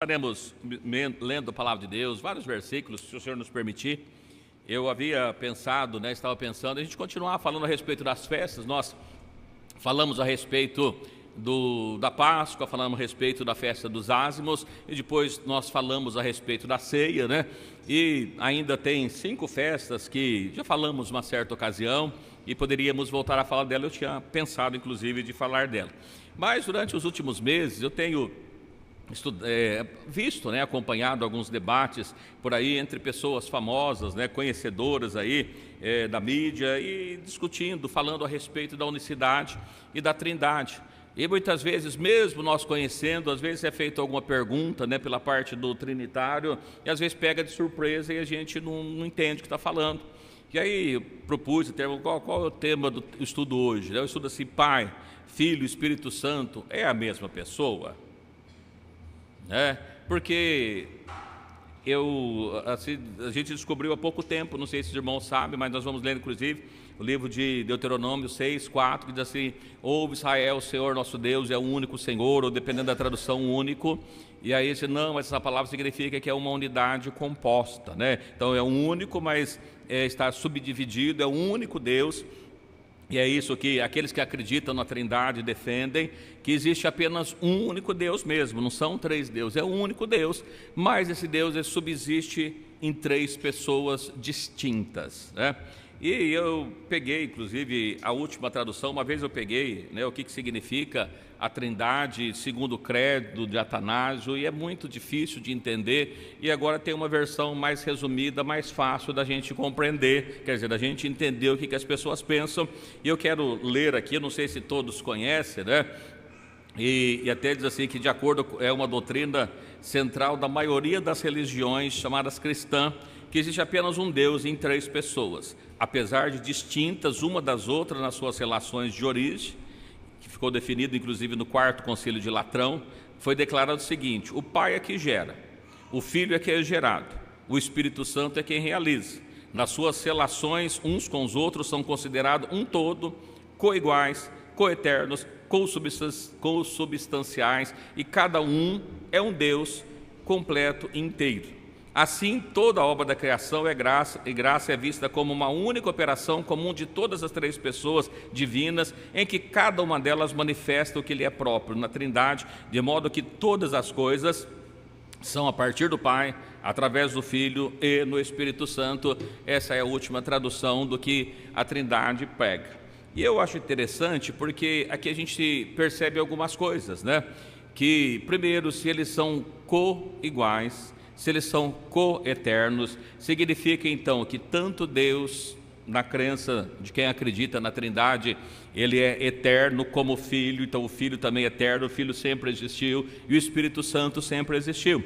Estaremos lendo a palavra de Deus, vários versículos, se o Senhor nos permitir. Eu havia pensado, estava pensando, a gente continuar falando a respeito das festas. Nós falamos a respeito da Páscoa, falamos a respeito da festa dos ázimos, e depois nós falamos a respeito da ceia, E ainda tem 5 festas que já falamos uma certa ocasião, e poderíamos voltar a falar dela. Eu tinha pensado, inclusive, de falar dela. Mas durante os últimos meses eu tenho visto, acompanhado alguns debates por aí entre pessoas famosas, conhecedoras aí da mídia, e discutindo, falando a respeito da unicidade e da trindade. E muitas vezes, mesmo nós conhecendo, às vezes é feita alguma pergunta pela parte do trinitário, e às vezes pega de surpresa e a gente não entende o que está falando. E aí eu propus, qual é o tema do estudo hoje? Eu estudo assim: Pai, Filho, Espírito Santo é a mesma pessoa? Porque a gente descobriu há pouco tempo, não sei se os irmãos sabem, mas nós vamos ler inclusive o livro de Deuteronômio 6:4, que diz assim: ouve Israel, o Senhor nosso Deus é o único Senhor, ou dependendo da tradução, único. E aí mas essa palavra significa que é uma unidade composta, Então é um único, mas está subdividido, é um único Deus. E é isso que aqueles que acreditam na Trindade defendem, que existe apenas um único Deus mesmo, não são 3 deuses, é um único Deus, mas esse Deus subsiste em 3 pessoas distintas, E eu peguei, inclusive, a última tradução. Uma vez eu peguei o que significa a Trindade segundo o credo de Atanásio, e é muito difícil de entender, e agora tem uma versão mais resumida, mais fácil da gente compreender, quer dizer, da gente entender o que as pessoas pensam. E eu quero ler aqui, não sei se todos conhecem, E até diz assim que, de acordo é uma doutrina central da maioria das religiões chamadas cristãs, que existe apenas um Deus em 3 pessoas, apesar de distintas uma das outras nas suas relações de origem, que ficou definido inclusive no 4º Concílio de Latrão. Foi declarado o seguinte: o Pai é que gera, o Filho é que é gerado, o Espírito Santo é quem realiza. Nas suas relações uns com os outros são considerados um todo, coiguais, coeternos, consubstanciais, e cada um é um Deus completo e inteiro. Assim, toda a obra da criação é graça, e graça é vista como uma única operação comum de todas as 3 pessoas divinas, em que cada uma delas manifesta o que lhe é próprio na Trindade, de modo que todas as coisas são a partir do Pai, através do Filho e no Espírito Santo. Essa é a última tradução do que a Trindade prega. E eu acho interessante porque aqui a gente percebe algumas coisas, Que, primeiro, se eles são co-iguais, se eles são co-eternos, significa então que tanto Deus, na crença de quem acredita na Trindade, ele é eterno, como o Filho. Então o Filho também é eterno, o Filho sempre existiu e o Espírito Santo sempre existiu.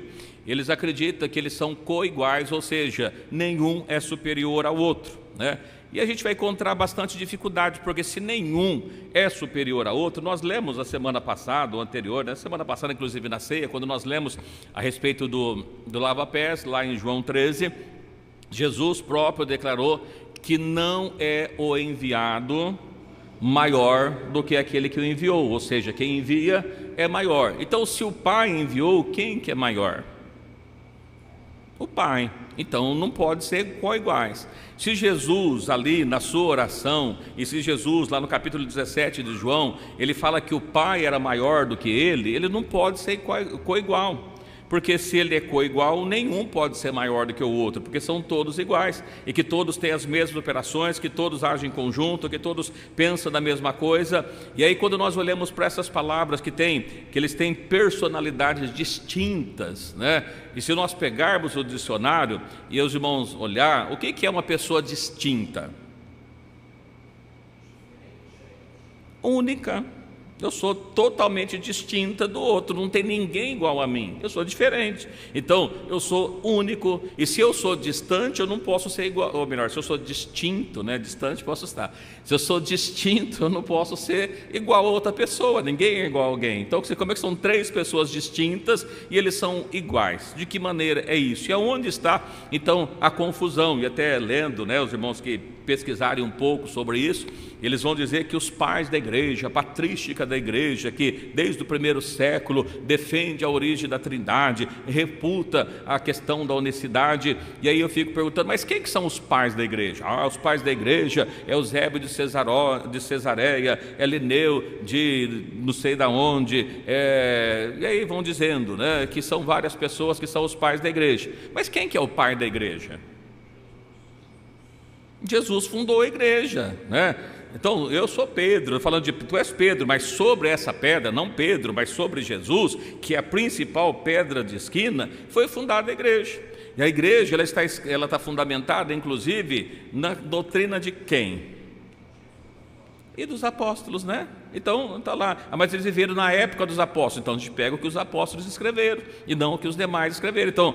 Eles acreditam que eles são co-iguais, ou seja, nenhum é superior ao outro, E a gente vai encontrar bastante dificuldade, porque se nenhum é superior a outro, nós lemos a semana passada, ou anterior, semana passada inclusive na ceia, quando nós lemos a respeito do lava-pés, lá em João 13, Jesus próprio declarou que não é o enviado maior do que aquele que o enviou, ou seja, quem envia é maior. Então, se o Pai enviou, quem que é maior? O Pai. Então não pode ser co-iguais. Se Jesus ali na sua oração, e se Jesus lá no capítulo 17 de João, ele fala que o Pai era maior do que ele não pode ser co-igual, porque se ele é co-igual, nenhum pode ser maior do que o outro, porque são todos iguais, e que todos têm as mesmas operações, que todos agem em conjunto, que todos pensam da mesma coisa. E aí, quando nós olhamos para essas palavras que eles têm personalidades distintas, E se nós pegarmos o dicionário e os irmãos olhar, o que é uma pessoa distinta? Única. Eu sou totalmente distinta do outro, não tem ninguém igual a mim, eu sou diferente. Então, eu sou único, e se eu sou distante, eu não posso ser igual, ou melhor, se eu sou distinto, distante posso estar. Se eu sou distinto, eu não posso ser igual a outra pessoa, ninguém é igual a alguém. Então, como é que são 3 pessoas distintas e eles são iguais? De que maneira é isso? E aonde está, então, a confusão? E até lendo, os irmãos que pesquisarem um pouco sobre isso, eles vão dizer que os pais da igreja, a patrística da igreja, que desde o primeiro século defende a origem da Trindade, reputa a questão da unicidade. E aí eu fico perguntando, mas quem que são os pais da igreja? Os pais da igreja é Eusébio de Cesareia, é Lineu de não sei da onde, e aí vão dizendo, né, que são várias pessoas que são os pais da igreja. Mas quem que é o pai da igreja? Jesus fundou a igreja, né? Então, eu sou Pedro, falando de tu és Pedro, mas sobre essa pedra, não Pedro, mas sobre Jesus, que é a principal pedra de esquina, foi fundada a igreja. E a igreja, ela está fundamentada, inclusive, na doutrina de quem? E dos apóstolos, né? Então, está lá. Mas eles viveram na época dos apóstolos. Então, a gente pega o que os apóstolos escreveram e não o que os demais escreveram. Então,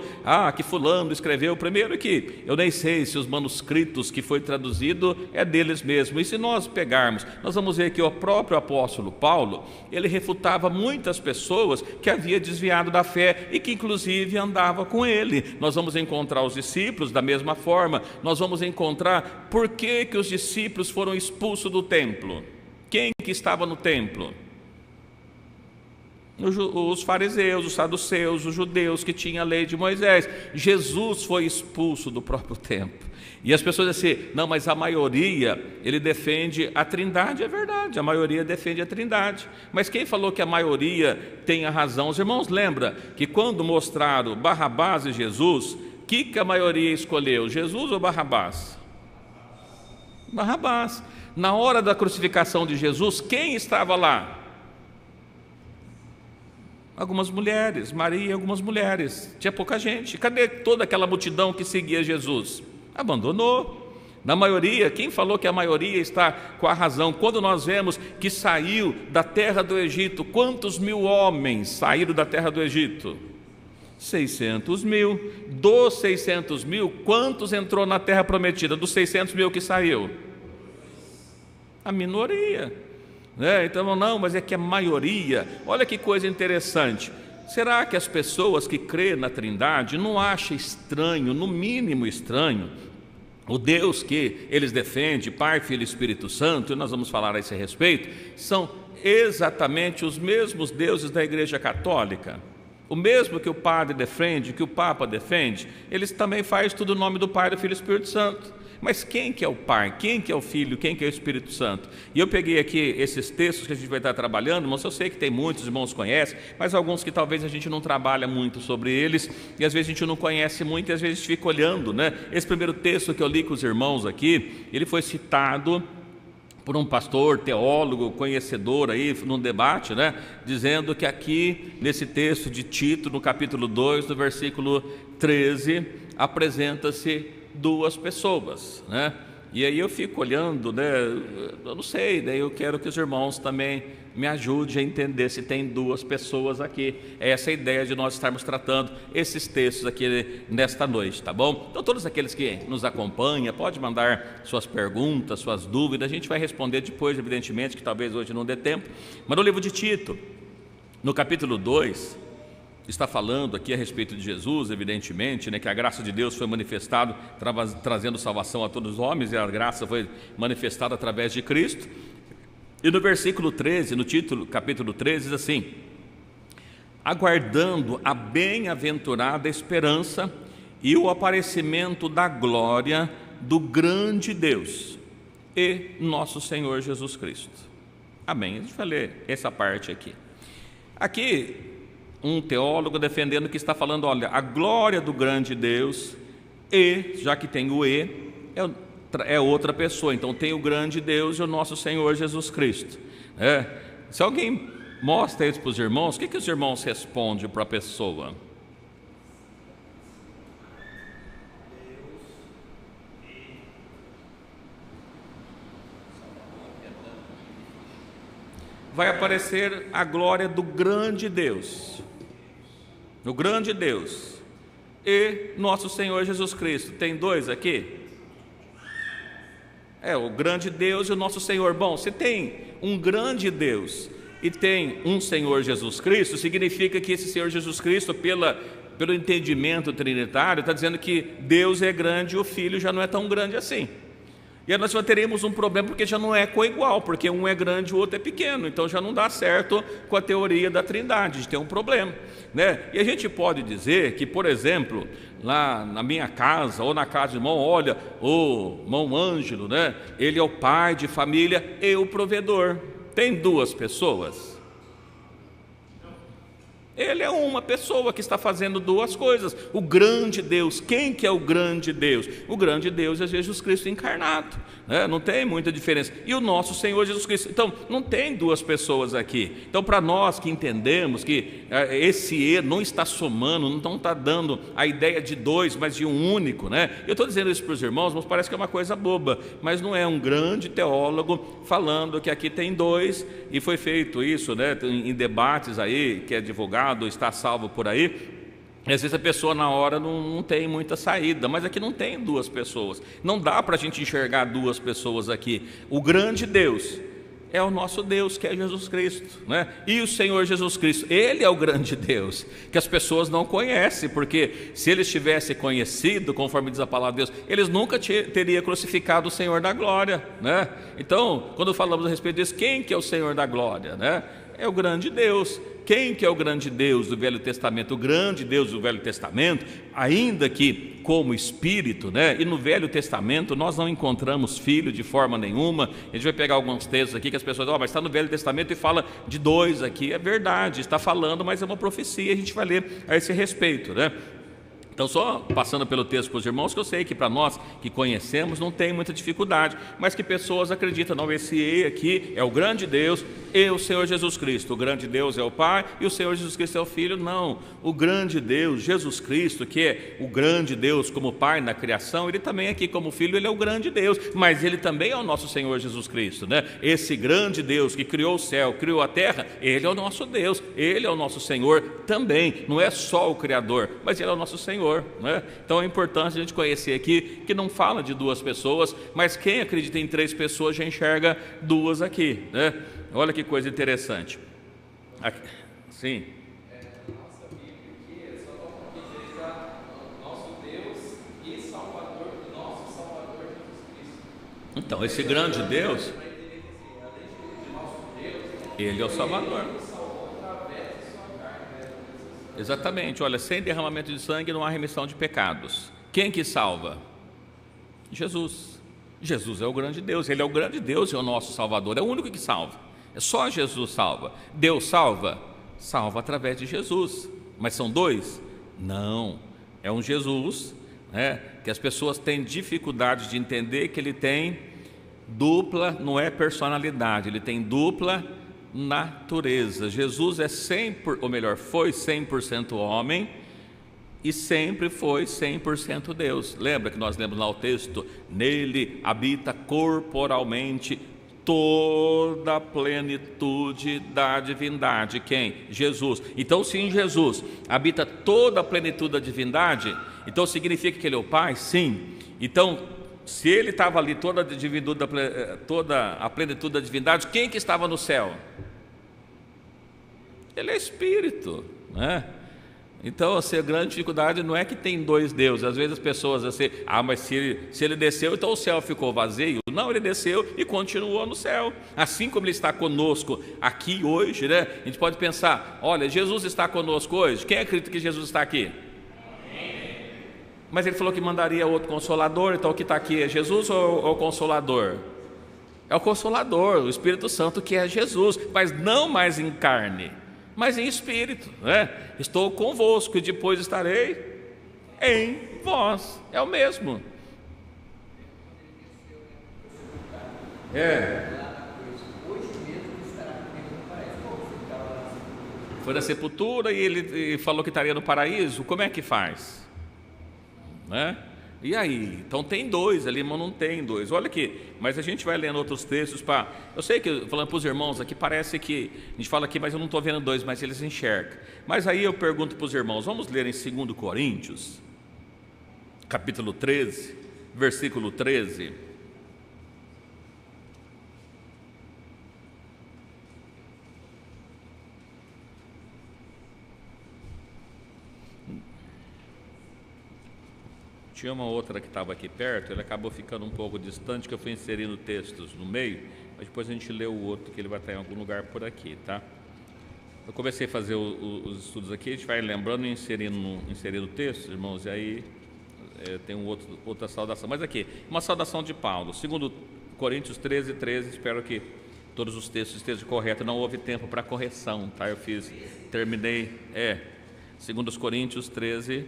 que fulano escreveu primeiro, que eu nem sei se os manuscritos que foi traduzido é deles mesmo. E se nós pegarmos, nós vamos ver que o próprio apóstolo Paulo, ele refutava muitas pessoas que havia desviado da fé e que inclusive andava com ele. Nós vamos encontrar os discípulos da mesma forma. Nós vamos encontrar por que os discípulos foram expulsos do templo. Quem que estava no templo? Os fariseus, os saduceus, os judeus que tinham a lei de Moisés. Jesus foi expulso do próprio templo. E as pessoas dizem assim, não, mas a maioria, ele defende a Trindade. É verdade, a maioria defende a Trindade. Mas quem falou que a maioria tem a razão? Os irmãos lembram que quando mostraram Barrabás e Jesus, que a maioria escolheu? Jesus ou Barrabás? Barrabás. Na hora da crucificação de Jesus, quem estava lá? Algumas mulheres, Maria e algumas mulheres. Tinha pouca gente. Cadê toda aquela multidão que seguia Jesus? Abandonou. Na maioria, quem falou que a maioria está com a razão? Quando nós vemos que saiu da terra do Egito, quantos mil homens saíram da terra do Egito? 600 mil. Dos 600 mil, quantos entrou na terra prometida? Dos 600 mil que saiu? A minoria, né? Então não, mas é que a maioria. Olha que coisa interessante. Será que as pessoas que crêem na Trindade não acham estranho, no mínimo estranho, o Deus que eles defendem, Pai, Filho e Espírito Santo, e nós vamos falar a esse respeito, são exatamente os mesmos deuses da Igreja Católica? O mesmo que o padre defende, que o Papa defende, eles também fazem tudo no nome do Pai, do Filho e do Espírito Santo. Mas quem que é o Pai? Quem que é o Filho? Quem que é o Espírito Santo? E eu peguei aqui esses textos que a gente vai estar trabalhando, irmãos, eu sei que tem muitos irmãos que conhecem, mas alguns que talvez a gente não trabalha muito sobre eles, e às vezes a gente não conhece muito, e às vezes a gente fica olhando, né? Esse primeiro texto que eu li com os irmãos aqui, ele foi citado por um pastor, teólogo, conhecedor aí, num debate, né? Dizendo que aqui, nesse texto de Tito, no capítulo 2, no versículo 13, apresenta-se duas pessoas, né? E aí eu fico olhando, né? Eu não sei, daí eu quero que os irmãos também me ajudem a entender se tem duas pessoas aqui. É essa a ideia de nós estarmos tratando esses textos aqui nesta noite, tá bom? Então todos aqueles que nos acompanham, pode mandar suas perguntas, suas dúvidas, a gente vai responder depois, evidentemente, que talvez hoje não dê tempo. Mas no livro de Tito, no capítulo 2, está falando aqui a respeito de Jesus, evidentemente, né, que a graça de Deus foi manifestada, trazendo salvação a todos os homens, e a graça foi manifestada através de Cristo. E no versículo 13, no título, capítulo 13, diz assim: aguardando a bem-aventurada esperança e o aparecimento da glória do grande Deus e nosso Senhor Jesus Cristo. Amém. A gente vai ler essa parte aqui. Aqui, um teólogo defendendo que está falando, olha, a glória do grande Deus, e, já que tem o e, é outra pessoa, então tem o grande Deus e o nosso Senhor Jesus Cristo. Se alguém mostra isso para os irmãos, o que os irmãos respondem para a pessoa? Vai aparecer a glória do grande Deus, o grande Deus e nosso Senhor Jesus Cristo. Tem dois aqui? O grande Deus e o nosso Senhor. Bom, se tem um grande Deus e tem um Senhor Jesus Cristo, significa que esse Senhor Jesus Cristo, pelo entendimento trinitário, está dizendo que Deus é grande e o Filho já não é tão grande assim. E aí nós já teremos um problema, porque já não é coigual, porque um é grande e o outro é pequeno, então já não dá certo com a teoria da Trindade, a gente tem um problema, né? E a gente pode dizer que, por exemplo, lá na minha casa ou na casa do irmão, olha, o irmão Ângelo, né? Ele é o pai de família e o provedor. Tem duas pessoas? Ele é uma pessoa que está fazendo duas coisas. O grande Deus, quem que é o grande Deus? O grande Deus é Jesus Cristo encarnado, né? Não tem muita diferença. E o nosso Senhor Jesus Cristo. Então, não tem duas pessoas aqui. Então, para nós que entendemos que esse E não está somando, não está dando a ideia de dois, mas de um único, né? Eu estou dizendo isso para os irmãos, mas parece que é uma coisa boba. Mas não é um grande teólogo falando que aqui tem dois, e foi feito isso, né? Em debates aí, que é divulgado, está salvo por aí, e às vezes a pessoa na hora não tem muita saída, mas aqui não tem duas pessoas, não dá para a gente enxergar duas pessoas aqui. O grande Deus é o nosso Deus, que é Jesus Cristo, né? E o Senhor Jesus Cristo, Ele é o grande Deus, que as pessoas não conhecem, porque se eles tivessem conhecido, conforme diz a palavra de Deus, eles nunca teriam crucificado o Senhor da glória, né? Então, quando falamos a respeito disso, quem que é o Senhor da glória, né? É o grande Deus. Quem que é o grande Deus do Velho Testamento? O grande Deus do Velho Testamento, ainda que como Espírito, né? E no Velho Testamento nós não encontramos filho de forma nenhuma. A gente vai pegar alguns textos aqui que as pessoas dizem, mas está no Velho Testamento e fala de dois aqui. É verdade, está falando, mas é uma profecia, a gente vai ler a esse respeito, né? Então, só passando pelo texto para os irmãos, que eu sei que para nós que conhecemos não tem muita dificuldade, mas que pessoas acreditam, não, esse E aqui é o grande Deus e o Senhor Jesus Cristo. O grande Deus é o Pai e o Senhor Jesus Cristo é o Filho. Não, o grande Deus, Jesus Cristo, que é o grande Deus como Pai na criação, Ele também aqui como Filho, Ele é o grande Deus, mas Ele também é o nosso Senhor Jesus Cristo, né? Esse grande Deus que criou o céu, criou a terra, Ele é o nosso Deus, Ele é o nosso Senhor também, não é só o Criador, mas Ele é o nosso Senhor, né? Então é importante a gente conhecer aqui que não fala de duas pessoas, mas quem acredita em três pessoas já enxerga duas aqui, né? Olha que coisa interessante. Aqui, sim. Nossa Bíblia aqui é só que diz nosso Deus e Salvador, nosso Salvador Jesus Cristo. Então, esse grande Deus, Ele é o Salvador. Exatamente, olha, sem derramamento de sangue não há remissão de pecados. Quem que salva? Jesus. Jesus é o grande Deus, Ele é o grande Deus e é o nosso Salvador, é o único que salva. É só Jesus salva. Deus salva? Salva através de Jesus. Mas são dois? Não, é um Jesus, né, que as pessoas têm dificuldade de entender que Ele tem dupla, não é personalidade, Ele tem dupla natureza. Jesus é 100%, ou melhor, foi 100% homem e sempre foi 100% Deus. Lembra que nós lemos lá o texto? Nele habita corporalmente toda a plenitude da divindade. Quem? Jesus. Então, se em Jesus habita toda a plenitude da divindade, então significa que Ele é o Pai? Sim. Então, se Ele estava ali toda a plenitude da divindade, quem que estava no céu? Ele é Espírito, né? Então, assim, a grande dificuldade não é que tem dois deuses. Às vezes as pessoas assim, mas se ele desceu, então o céu ficou vazio. Não, Ele desceu e continuou no céu. Assim como Ele está conosco aqui hoje, né? A gente pode pensar, olha, Jesus está conosco hoje. Quem acredita que Jesus está aqui? Mas Ele falou que mandaria outro Consolador. Então o que está aqui é Jesus ou o Consolador? É o Consolador, o Espírito Santo, que é Jesus, mas não mais em carne, mas em espírito, né? Estou convosco e depois estarei em vós. É o mesmo. Foi na sepultura e Ele falou que estaria no paraíso. Como é que faz? Né? E aí? Então tem dois ali, mas não tem dois. Olha aqui, mas a gente vai lendo outros textos para... Eu sei que, falando para os irmãos aqui, parece que a gente fala aqui, mas eu não estou vendo dois, mas eles enxergam. Mas aí eu pergunto para os irmãos, vamos ler em 2 Coríntios, capítulo 13, versículo 13. Tinha uma outra que estava aqui perto, ele acabou ficando um pouco distante, que eu fui inserindo textos no meio, mas depois a gente lê o outro, que ele vai estar em algum lugar por aqui, tá? Eu comecei a fazer os estudos aqui, a gente vai lembrando e inserindo textos, irmãos, e aí tem outra saudação. Mas aqui, uma saudação de Paulo, segundo Coríntios 13, 13, espero que todos os textos estejam corretos, não houve tempo para correção, tá? Eu terminei, segundo os Coríntios 13,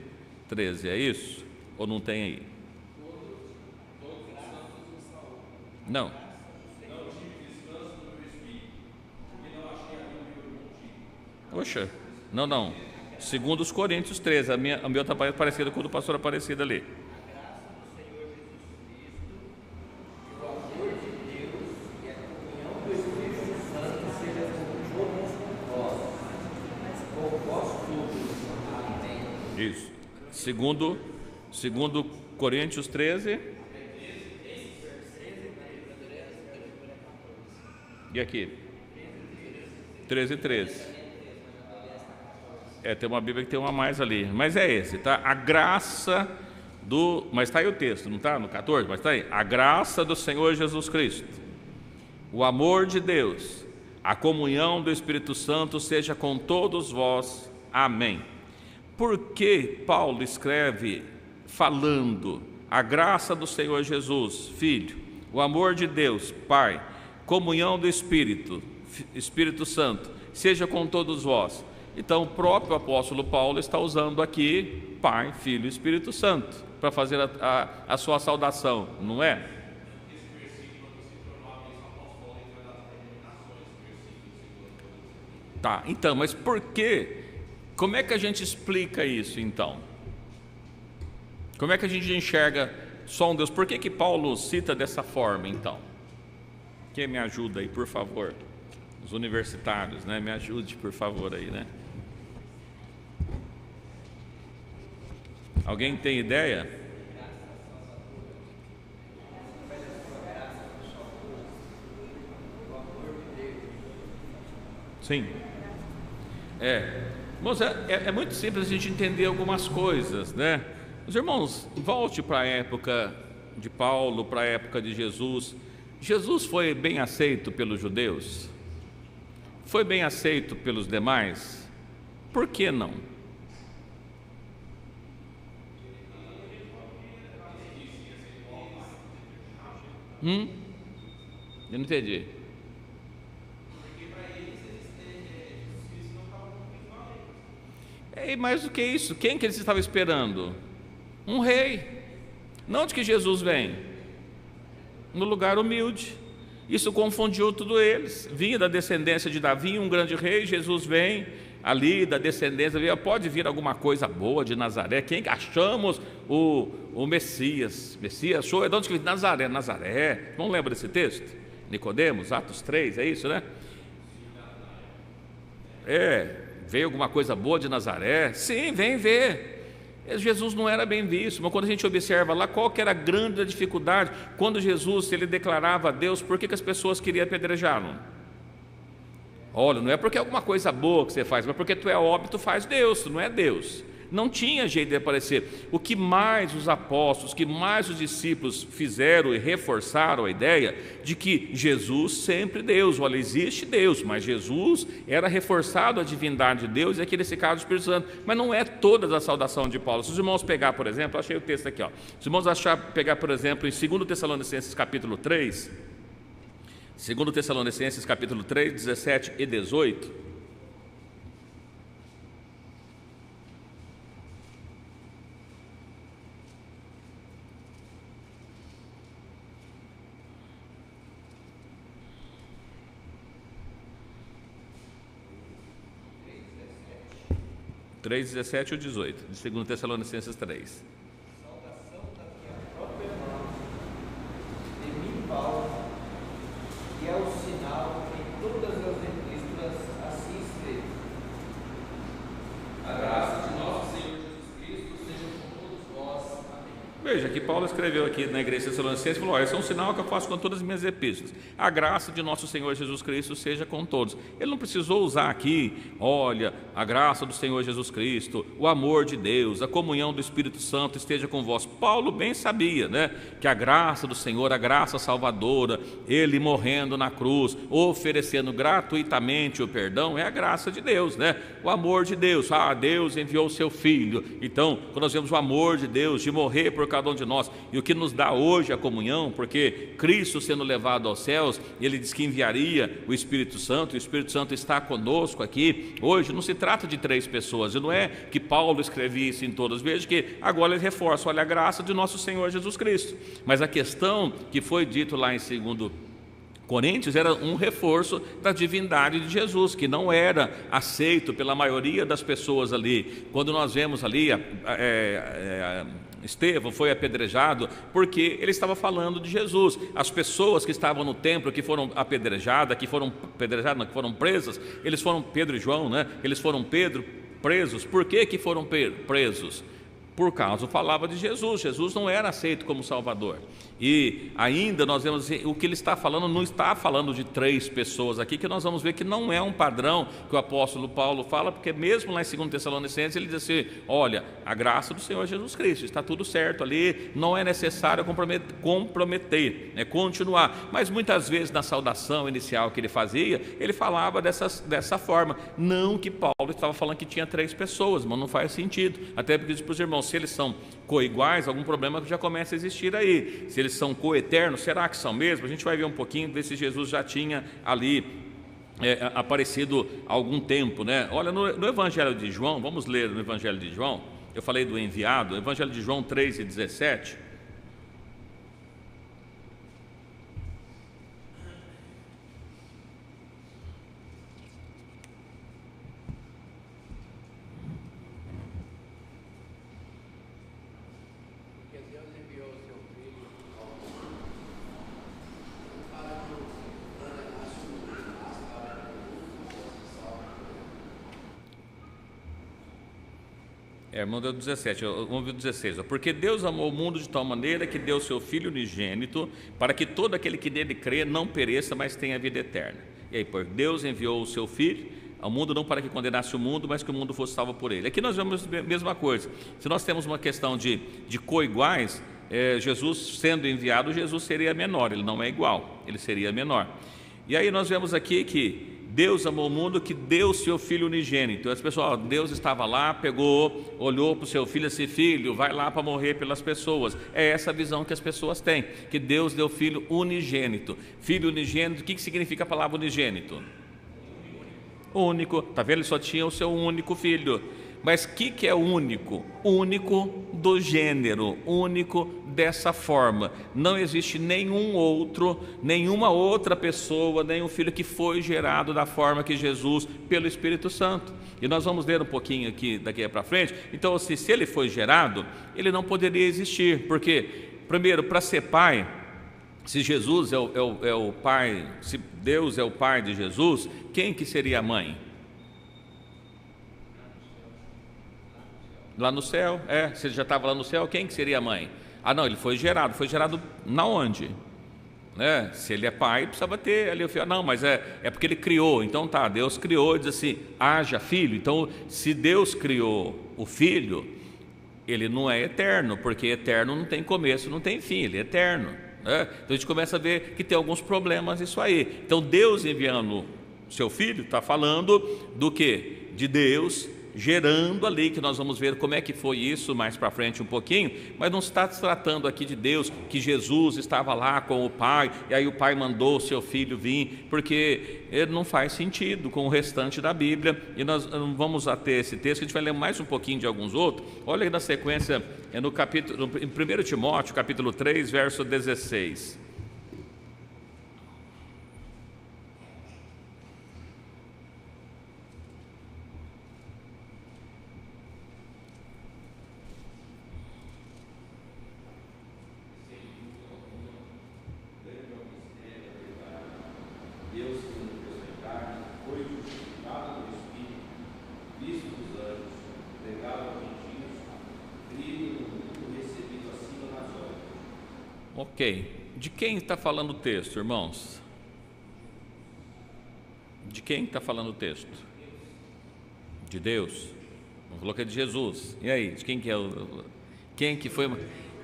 13, é isso? Ou não tem aí? Não. Poxa, não. Segundo os Coríntios 13, a minha está parecida com o do pastor Aparecido ali. Isso. Segundo Coríntios 13. E aqui? 13, 13. Tem uma Bíblia que tem uma a mais ali. Mas é esse, tá? A graça do... Mas está aí o texto, não está? No 14, mas está aí. A graça do Senhor Jesus Cristo, o amor de Deus, a comunhão do Espírito Santo seja com todos vós. Amém. Por que Paulo escreve falando a graça do Senhor Jesus, Filho, o amor de Deus, Pai, comunhão do Espírito Santo, seja com todos vós? Então, o próprio apóstolo Paulo está usando aqui Pai, Filho e Espírito Santo para fazer a sua saudação, não é? Tá, então, mas por quê? Como é que a gente explica isso, então? Como é que a gente enxerga só um Deus? Por que Paulo cita dessa forma, então? Quem me ajuda aí, por favor? Os universitários, né? Me ajude, por favor, aí, né? Alguém tem ideia? Sim. Irmãos, é muito simples a gente entender algumas coisas, né? Os irmãos, volte para a época de Paulo, para a época de Jesus. Jesus foi bem aceito pelos judeus? Foi bem aceito pelos demais? Por que não? Eu não entendi. E mais do que isso, quem que eles estavam esperando? Um rei. Não de que Jesus vem, no lugar humilde. Isso confundiu tudo eles. Vinha da descendência de Davi, um grande rei. Jesus vem ali da descendência. Pode vir alguma coisa boa de Nazaré. Quem achamos o Messias? Messias, show, é de onde que vem? Nazaré. Não lembra desse texto? Nicodemos, Atos 3, é isso, né? Veio alguma coisa boa de Nazaré? Sim, vem ver. Jesus não era bem visto, mas quando a gente observa lá, qual que era a grande dificuldade? Quando Jesus, ele declarava a Deus, por que as pessoas queriam apedrejá-lo? Olha, não é porque é alguma coisa boa que você faz, mas porque tu é óbvio, tu faz Deus, tu não é Deus. Não tinha jeito de aparecer. O que mais os apóstolos, o que mais os discípulos fizeram e reforçaram a ideia de que Jesus sempre Deus, olha, existe Deus, mas Jesus era reforçado a divindade de Deus, e aqui nesse caso o Espírito Santo. Mas não é toda a saudação de Paulo. Se os irmãos pegar, por exemplo, achei o texto aqui, ó. Se os irmãos pegar, por exemplo, em 2 Tessalonicenses capítulo 3, 2 Tessalonicenses capítulo 3, 17 e 18, três, 17 e 18, de 2 Tessalonicenses 3. Saudação da minha própria mão, de mim, Paulo, e é o sinal em todas as epístolas assim escrito. A graça de nosso Senhor Jesus Cristo seja com todos vós. Amém. Veja que Paulo escreveu aqui na igreja de Tessalonicenses e falou: olha, esse é um sinal que eu faço com todas as minhas epístolas. A graça de nosso Senhor Jesus Cristo seja com todos. Ele não precisou usar aqui, olha, a graça do Senhor Jesus Cristo, o amor de Deus, a comunhão do Espírito Santo esteja com vós. Paulo bem sabia, né, que a graça do Senhor, a graça salvadora, ele morrendo na cruz, oferecendo gratuitamente o perdão, é a graça de Deus, né? O amor de Deus. Deus enviou o seu Filho. Então, quando nós vemos o amor de Deus de morrer por cada um de nós, e o que nos dá hoje a comunhão, porque Cristo sendo levado aos céus, ele diz que enviaria o Espírito Santo, e o Espírito Santo está conosco aqui. Hoje não se trata de 3 pessoas, e não é que Paulo escrevia isso em todas, veja que agora ele reforça, olha, a graça de nosso Senhor Jesus Cristo. Mas a questão que foi dito lá em 2 Coríntios era um reforço da divindade de Jesus, que não era aceito pela maioria das pessoas ali. Quando nós vemos ali Estevão foi apedrejado porque ele estava falando de Jesus. As pessoas que estavam no templo, que foram apedrejadas, que foram presas, eles foram, Pedro e João, né? Eles foram presos. Por que foram presos? Por causa, falava de Jesus. Jesus não era aceito como Salvador. E ainda nós vemos o que ele está falando, não está falando de 3 pessoas aqui, que nós vamos ver que não é um padrão que o apóstolo Paulo fala, porque mesmo lá em 2 Tessalonicenses ele diz assim: olha, a graça do Senhor Jesus Cristo, está tudo certo ali, não é necessário comprometer, continuar. Mas muitas vezes na saudação inicial que ele fazia, ele falava dessa forma. Não que Paulo estava falando que tinha 3 pessoas, mas não faz sentido. Até porque diz para os irmãos, se eles são coiguais, algum problema já começa a existir aí. Se eles são coeternos, será que são mesmo? A gente vai ver um pouquinho, ver se Jesus já tinha ali aparecido há algum tempo, né? Olha, no Evangelho de João, vamos ler no Evangelho de João, eu falei do enviado, Evangelho de João 3:17. Irmão, deu 17, vamos ver o 16. Porque Deus amou o mundo de tal maneira que deu seu Filho unigênito, para que todo aquele que nele crê não pereça, mas tenha vida eterna. E aí, por Deus enviou o seu Filho ao mundo, não para que condenasse o mundo, mas que o mundo fosse salvo por ele. Aqui nós vemos a mesma coisa. Se nós temos uma questão de coiguais, Jesus sendo enviado, Jesus seria menor, ele não é igual, ele seria menor. E aí nós vemos aqui que Deus amou o mundo, que deu o seu Filho unigênito. Então, as pessoas, Deus estava lá, pegou, olhou para o seu filho, esse filho vai lá para morrer pelas pessoas. É essa a visão que as pessoas têm, que Deus deu Filho unigênito. Filho unigênito, o que significa a palavra unigênito? Único, está vendo? Ele só tinha o seu único filho. Mas o que é único? Único do gênero, único dessa forma. Não existe nenhuma outra pessoa, nenhum filho que foi gerado da forma que Jesus, pelo Espírito Santo. E nós vamos ler um pouquinho aqui, daqui para frente. Então, se ele foi gerado, ele não poderia existir. Porque, primeiro, para ser pai, se Jesus é o pai, se Deus é o pai de Jesus, quem que seria a mãe? Lá no céu, se ele já estava lá no céu, quem que seria a mãe? Não, ele foi gerado na onde? Se ele é pai, precisava ter ali o filho. Não, mas é porque ele criou. Então tá, Deus criou e diz assim, haja filho. Então, se Deus criou o filho, ele não é eterno, porque eterno não tem começo, não tem fim, ele é eterno. Então a gente começa a ver que tem alguns problemas isso aí. Então Deus enviando seu filho, está falando do quê? De Deus gerando ali, que nós vamos ver como é que foi isso mais para frente um pouquinho, mas não está se tratando aqui de Deus, que Jesus estava lá com o Pai, e aí o Pai mandou o seu Filho vir, porque ele não faz sentido com o restante da Bíblia, e nós vamos até esse texto, a gente vai ler mais um pouquinho de alguns outros. Olha aí na sequência, em 1 Timóteo, capítulo 3, verso 16. Ok. De quem está falando o texto, irmãos? De quem está falando o texto? De Deus. Não falou que é de Jesus. E aí, de quem que é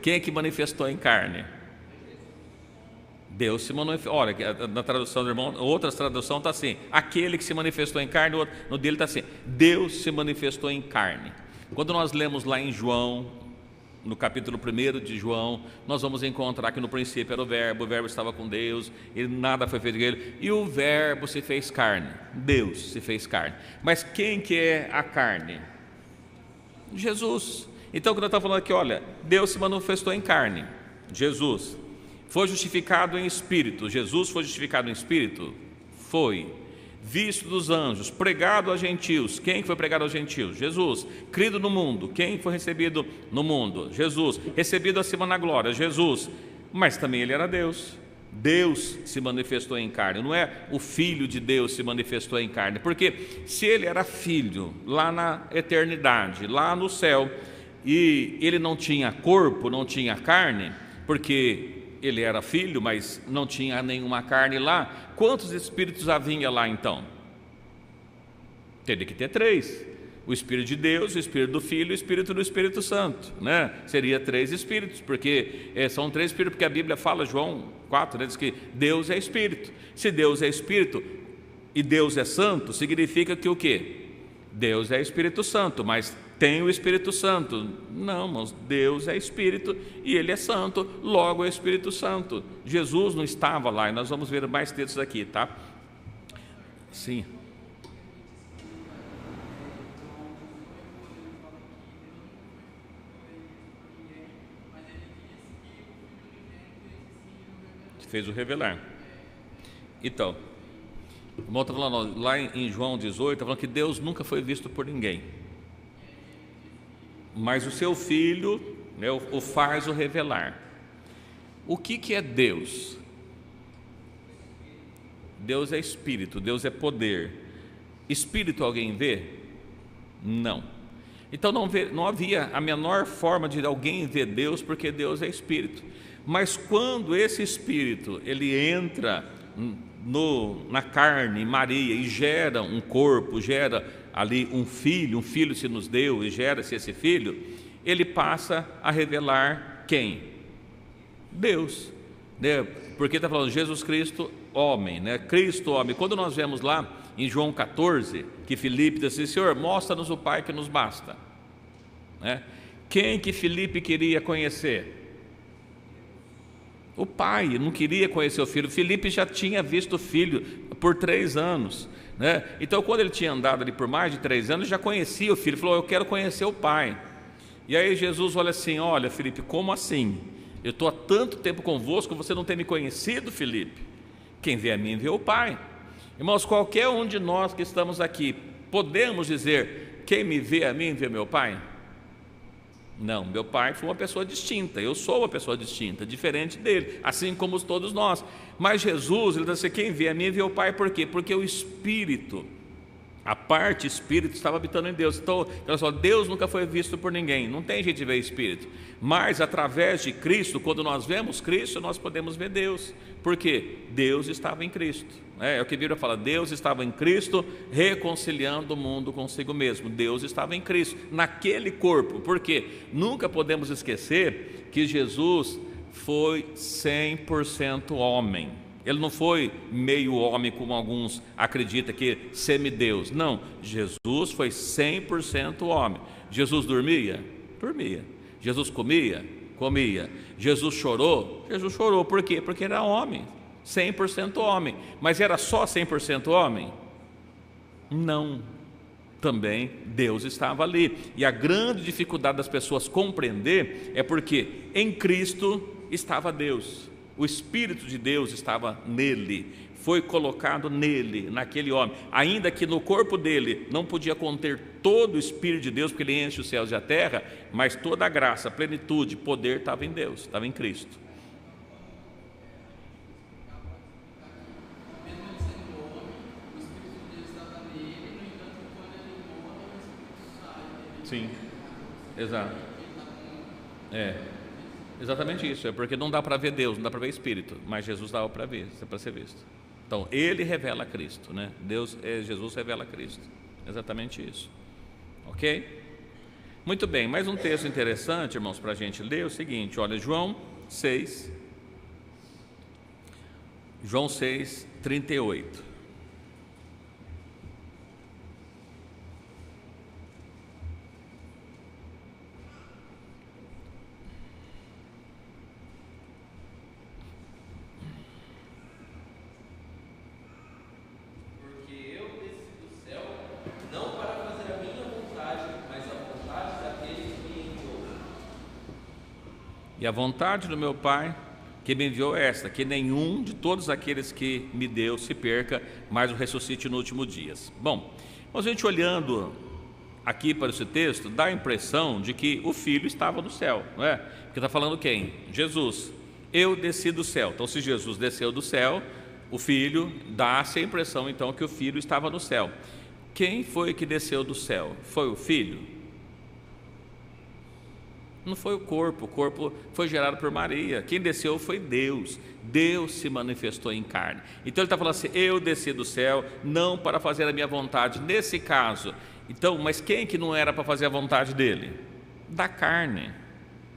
quem é que manifestou em carne? Deus se manifestou. Olha, na tradução do irmão, outras traduções está assim: aquele que se manifestou em carne, no dele está assim: Deus se manifestou em carne. Quando nós lemos lá em João, no capítulo 1 de João, nós vamos encontrar que no princípio era o verbo estava com Deus, e nada foi feito dele, e o verbo se fez carne, Deus se fez carne. Mas quem que é a carne? Jesus. Então, quando nós estamos falando aqui, olha, Deus se manifestou em carne, Jesus. Foi justificado em espírito, Jesus foi justificado em espírito? Foi. Visto dos anjos, pregado a gentios. Quem foi pregado aos gentios? Jesus. Crido no mundo. Quem foi recebido no mundo? Jesus. Recebido acima na glória? Jesus. Mas também ele era Deus. Deus se manifestou em carne. Não é o Filho de Deus se manifestou em carne. Porque se ele era filho lá na eternidade, lá no céu, e ele não tinha corpo, não tinha carne, porque ele era filho, mas não tinha nenhuma carne lá, quantos espíritos havia lá então? Teria que ter 3: o Espírito de Deus, o Espírito do Filho e o Espírito do Espírito Santo, né? Seria 3 espíritos, porque são 3 espíritos, porque a Bíblia fala, João 4, né, diz que Deus é espírito. Se Deus é espírito e Deus é santo, significa que o quê? Deus é Espírito Santo, mas tem o Espírito Santo? Não, irmãos, Deus é Espírito e Ele é Santo, logo é Espírito Santo. Jesus não estava lá, e nós vamos ver mais textos aqui, tá? Sim. Fez o revelar. Então, o irmão está falando lá em João 18, está falando que Deus nunca foi visto por ninguém, mas o seu Filho, né, o faz o revelar. O que é Deus? Deus é Espírito, Deus é poder. Espírito alguém vê? Não. Então não havia a menor forma de alguém ver Deus, porque Deus é Espírito. Mas quando esse Espírito ele entra na carne, Maria, e gera um corpo, gera ali um filho se nos deu, e gera-se esse filho, ele passa a revelar quem? Deus, né? Porque está falando Jesus Cristo, homem, né? Cristo, homem. Quando nós vemos lá em João 14, que Filipe disse assim: Senhor, mostra-nos o Pai que nos basta, né? Quem que Filipe queria conhecer? O pai não queria conhecer o filho. Filipe já tinha visto o filho por 3 anos, né? Então, quando ele tinha andado ali por mais de 3 anos, ele já conhecia o filho. Falou: eu quero conhecer o pai. E aí Jesus olha assim: olha, Filipe, como assim? Eu estou há tanto tempo convosco, você não tem me conhecido, Filipe? Quem vê a mim vê o pai. Irmãos, qualquer um de nós que estamos aqui, podemos dizer: quem me vê a mim vê meu pai? Não, meu pai foi uma pessoa distinta, eu sou uma pessoa distinta, diferente dele, assim como todos nós. Mas Jesus, ele diz assim: quem vê a mim vê o Pai. Por quê? Porque o Espírito, a parte Espírito, estava habitando em Deus. Então, olha só, Deus nunca foi visto por ninguém, não tem jeito de ver Espírito. Mas através de Cristo, quando nós vemos Cristo, nós podemos ver Deus. Por quê? Deus estava em Cristo. É o que a Bíblia fala: Deus estava em Cristo, reconciliando o mundo consigo mesmo. Deus estava em Cristo, naquele corpo. Por quê? Nunca podemos esquecer que Jesus foi 100% homem. Ele não foi meio homem, como alguns acreditam, que semideus. Não, Jesus foi 100% homem. Jesus dormia? Dormia. Jesus comia? Comia. Jesus chorou? Jesus chorou. Por quê? Porque era homem, 100% homem. Mas era só 100% homem? Não. Também Deus estava ali. E a grande dificuldade das pessoas compreender é porque em Cristo estava Deus. O Espírito de Deus estava nele, foi colocado nele, naquele homem. Ainda que no corpo dele não podia conter todo o Espírito de Deus, porque ele enche os céus e a terra, mas toda a graça, plenitude, poder estava em Deus, estava em Cristo. Sim, exato. Exatamente isso, é porque não dá para ver Deus, não dá para ver Espírito, mas Jesus dá para ver, é para ser visto. Então, ele revela Cristo, né? Jesus revela Cristo, exatamente isso. Ok? Muito bem, mais um texto interessante, irmãos, para a gente ler, é o seguinte, olha, João 6, 38. E a vontade do meu Pai, que me enviou é esta, que nenhum de todos aqueles que me deu se perca, mas o ressuscite no último dia. Bom, a gente olhando aqui para esse texto, dá a impressão de que o Filho estava no céu, não é? Porque está falando quem? Jesus. Eu desci do céu. Então, se Jesus desceu do céu, o Filho, dá-se a impressão, então, que o Filho estava no céu. Quem foi que desceu do céu? Foi o Filho? Não foi o corpo foi gerado por Maria. Quem desceu foi Deus. Deus se manifestou em carne. Então ele está falando assim, eu desci do céu, não para fazer a minha vontade, nesse caso. Então, mas quem que não era para fazer a vontade dele? Da carne.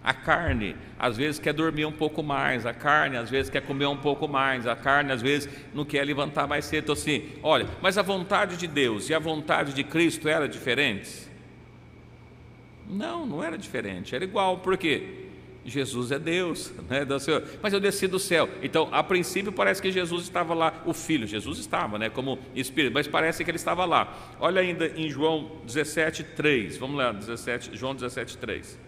A carne, às vezes, quer dormir um pouco mais, a carne, às vezes, quer comer um pouco mais, a carne, às vezes, não quer levantar mais cedo. Então, assim, olha, mas a vontade de Deus e a vontade de Cristo eram diferentes? Não era diferente, era igual, por quê? Jesus é Deus, né? Mas eu desci do céu. Então, a princípio parece que Jesus estava lá, o Filho, Jesus estava, né, como Espírito, mas parece que ele estava lá. Olha ainda em João 17:3, vamos lá, João 17:3.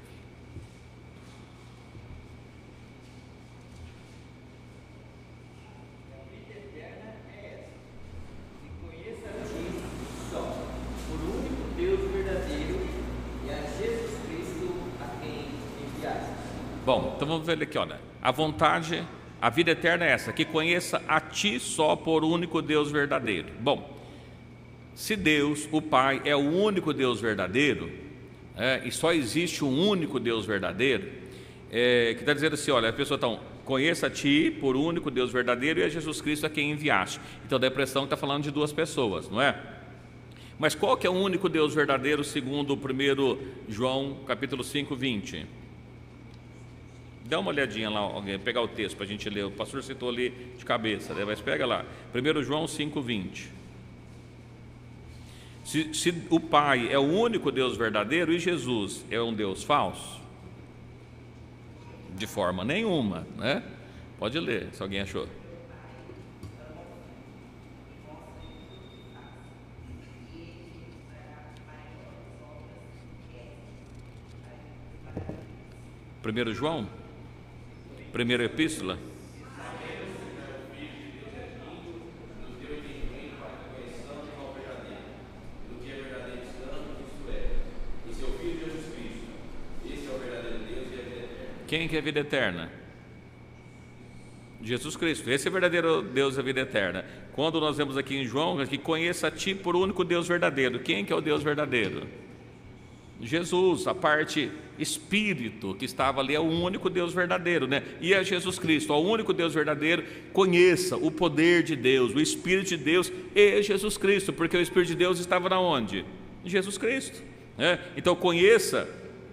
Bom, então vamos ver aqui, olha, a vontade, a vida eterna é essa, que conheça a Ti só por único Deus verdadeiro. Bom, se Deus, o Pai, é o único Deus verdadeiro, e só existe um único Deus verdadeiro, que está dizendo assim, olha, a pessoa então, conheça a Ti por único Deus verdadeiro e a Jesus Cristo a quem enviaste. Então dá a impressão que está falando de duas pessoas, não é? Mas qual que é o único Deus verdadeiro segundo o 1 João capítulo 5, 20? Dá uma olhadinha lá, alguém, pegar o texto para a gente ler. O pastor citou ali de cabeça, né? Mas pega lá, 1 João 5, 20. Se o Pai é o único Deus verdadeiro e Jesus é um Deus falso? De forma nenhuma, né? Pode ler, se alguém achou. Primeiro João? Primeira epístola? Quem que é a vida eterna? Jesus Cristo. Esse é o verdadeiro Deus da vida eterna. Quando nós vemos aqui em João, que conheça a Ti por único Deus verdadeiro. Quem que é o Deus verdadeiro? Jesus, a parte Espírito que estava ali é o único Deus verdadeiro, né? E é Jesus Cristo, o único Deus verdadeiro. Conheça o poder de Deus, o Espírito de Deus e Jesus Cristo, porque o Espírito de Deus estava na onde? Em Jesus Cristo, né? Então conheça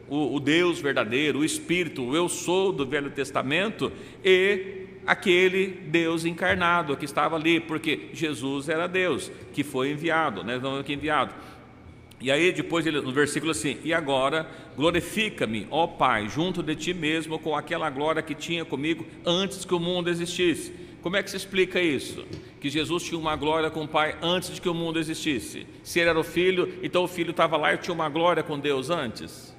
o Deus verdadeiro, o Espírito, o eu sou do Velho Testamento e aquele Deus encarnado que estava ali, porque Jesus era Deus que foi enviado, né? Não que enviado. E aí depois ele, no versículo assim, e agora glorifica-me, ó Pai, junto de Ti mesmo, com aquela glória que tinha comigo antes que o mundo existisse. Como é que se explica isso? Que Jesus tinha uma glória com o Pai antes de que o mundo existisse. Se ele era o Filho, então o Filho estava lá e tinha uma glória com Deus antes.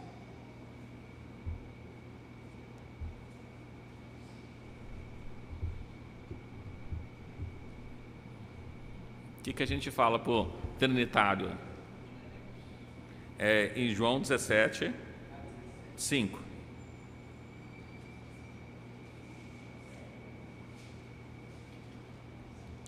O que a gente fala para o trinitário? Em João 17, 5.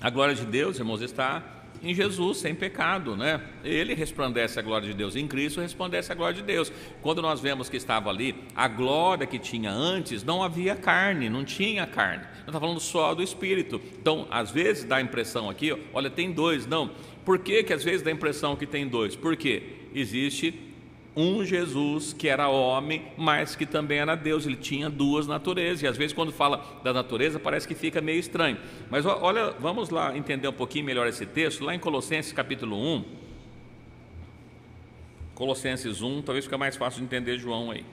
A glória de Deus, irmãos, está em Jesus, sem pecado, né? Ele resplandece a glória de Deus, em Cristo resplandece a glória de Deus. Quando nós vemos que estava ali, a glória que tinha antes, não havia carne, não tinha carne. Nós estamos falando só do Espírito. Então, às vezes dá a impressão aqui, olha, tem dois. Não. Por que às vezes dá a impressão que tem dois? Porque existe um Jesus que era homem, mas que também era Deus. Ele tinha duas naturezas, e às vezes quando fala da natureza parece que fica meio estranho. Mas olha, vamos lá entender um pouquinho melhor esse texto, lá em Colossenses capítulo 1. Colossenses 1, talvez fique mais fácil de entender João aí.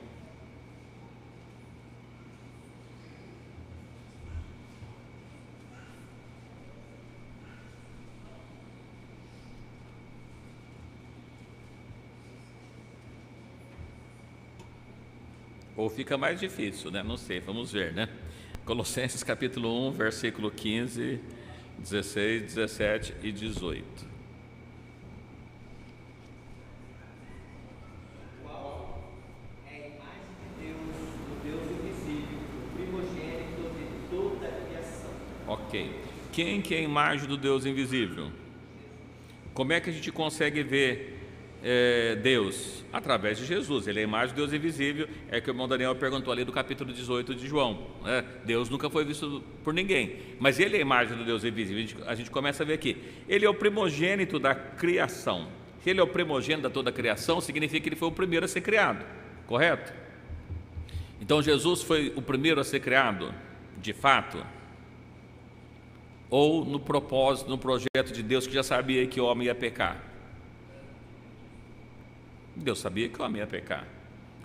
Ou fica mais difícil, né? Não sei, vamos ver, né? Colossenses capítulo 1, versículo 15, 16, 17 e 18. Qual é a imagem de Deus, do Deus invisível, o primogênito de toda a criação. Ok. Quem que é a imagem do Deus invisível? Como é que a gente consegue ver Deus? Através de Jesus. Ele é a imagem do Deus invisível, é que o irmão Daniel perguntou ali do capítulo 18 de João, né? Deus nunca foi visto por ninguém, mas ele é a imagem do Deus invisível. A gente começa a ver aqui, ele é o primogênito da criação. Se ele é o primogênito da toda a criação, significa que ele foi o primeiro a ser criado, correto? Então Jesus foi o primeiro a ser criado, de fato, ou no propósito, no projeto de Deus, que já sabia que o homem ia pecar? Deus sabia que o homem ia pecar.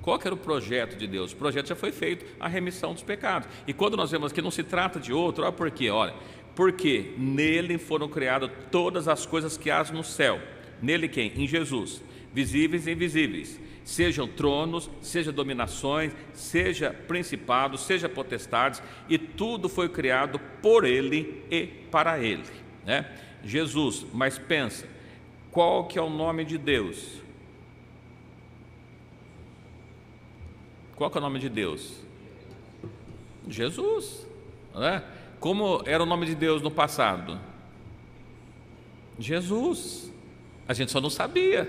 Qual que era o projeto de Deus? O projeto já foi feito, a remissão dos pecados. E quando nós vemos que não se trata de outro, olha por quê? Olha, porque nele foram criadas todas as coisas que há no céu. Nele quem? Em Jesus. Visíveis e invisíveis. Sejam tronos, seja dominações, seja principados, seja potestades, e tudo foi criado por ele e para ele, né? Jesus, mas pensa, qual que é o nome de Deus? Qual que é o nome de Deus? Jesus, né? Como era o nome de Deus no passado? Jesus. A gente só não sabia,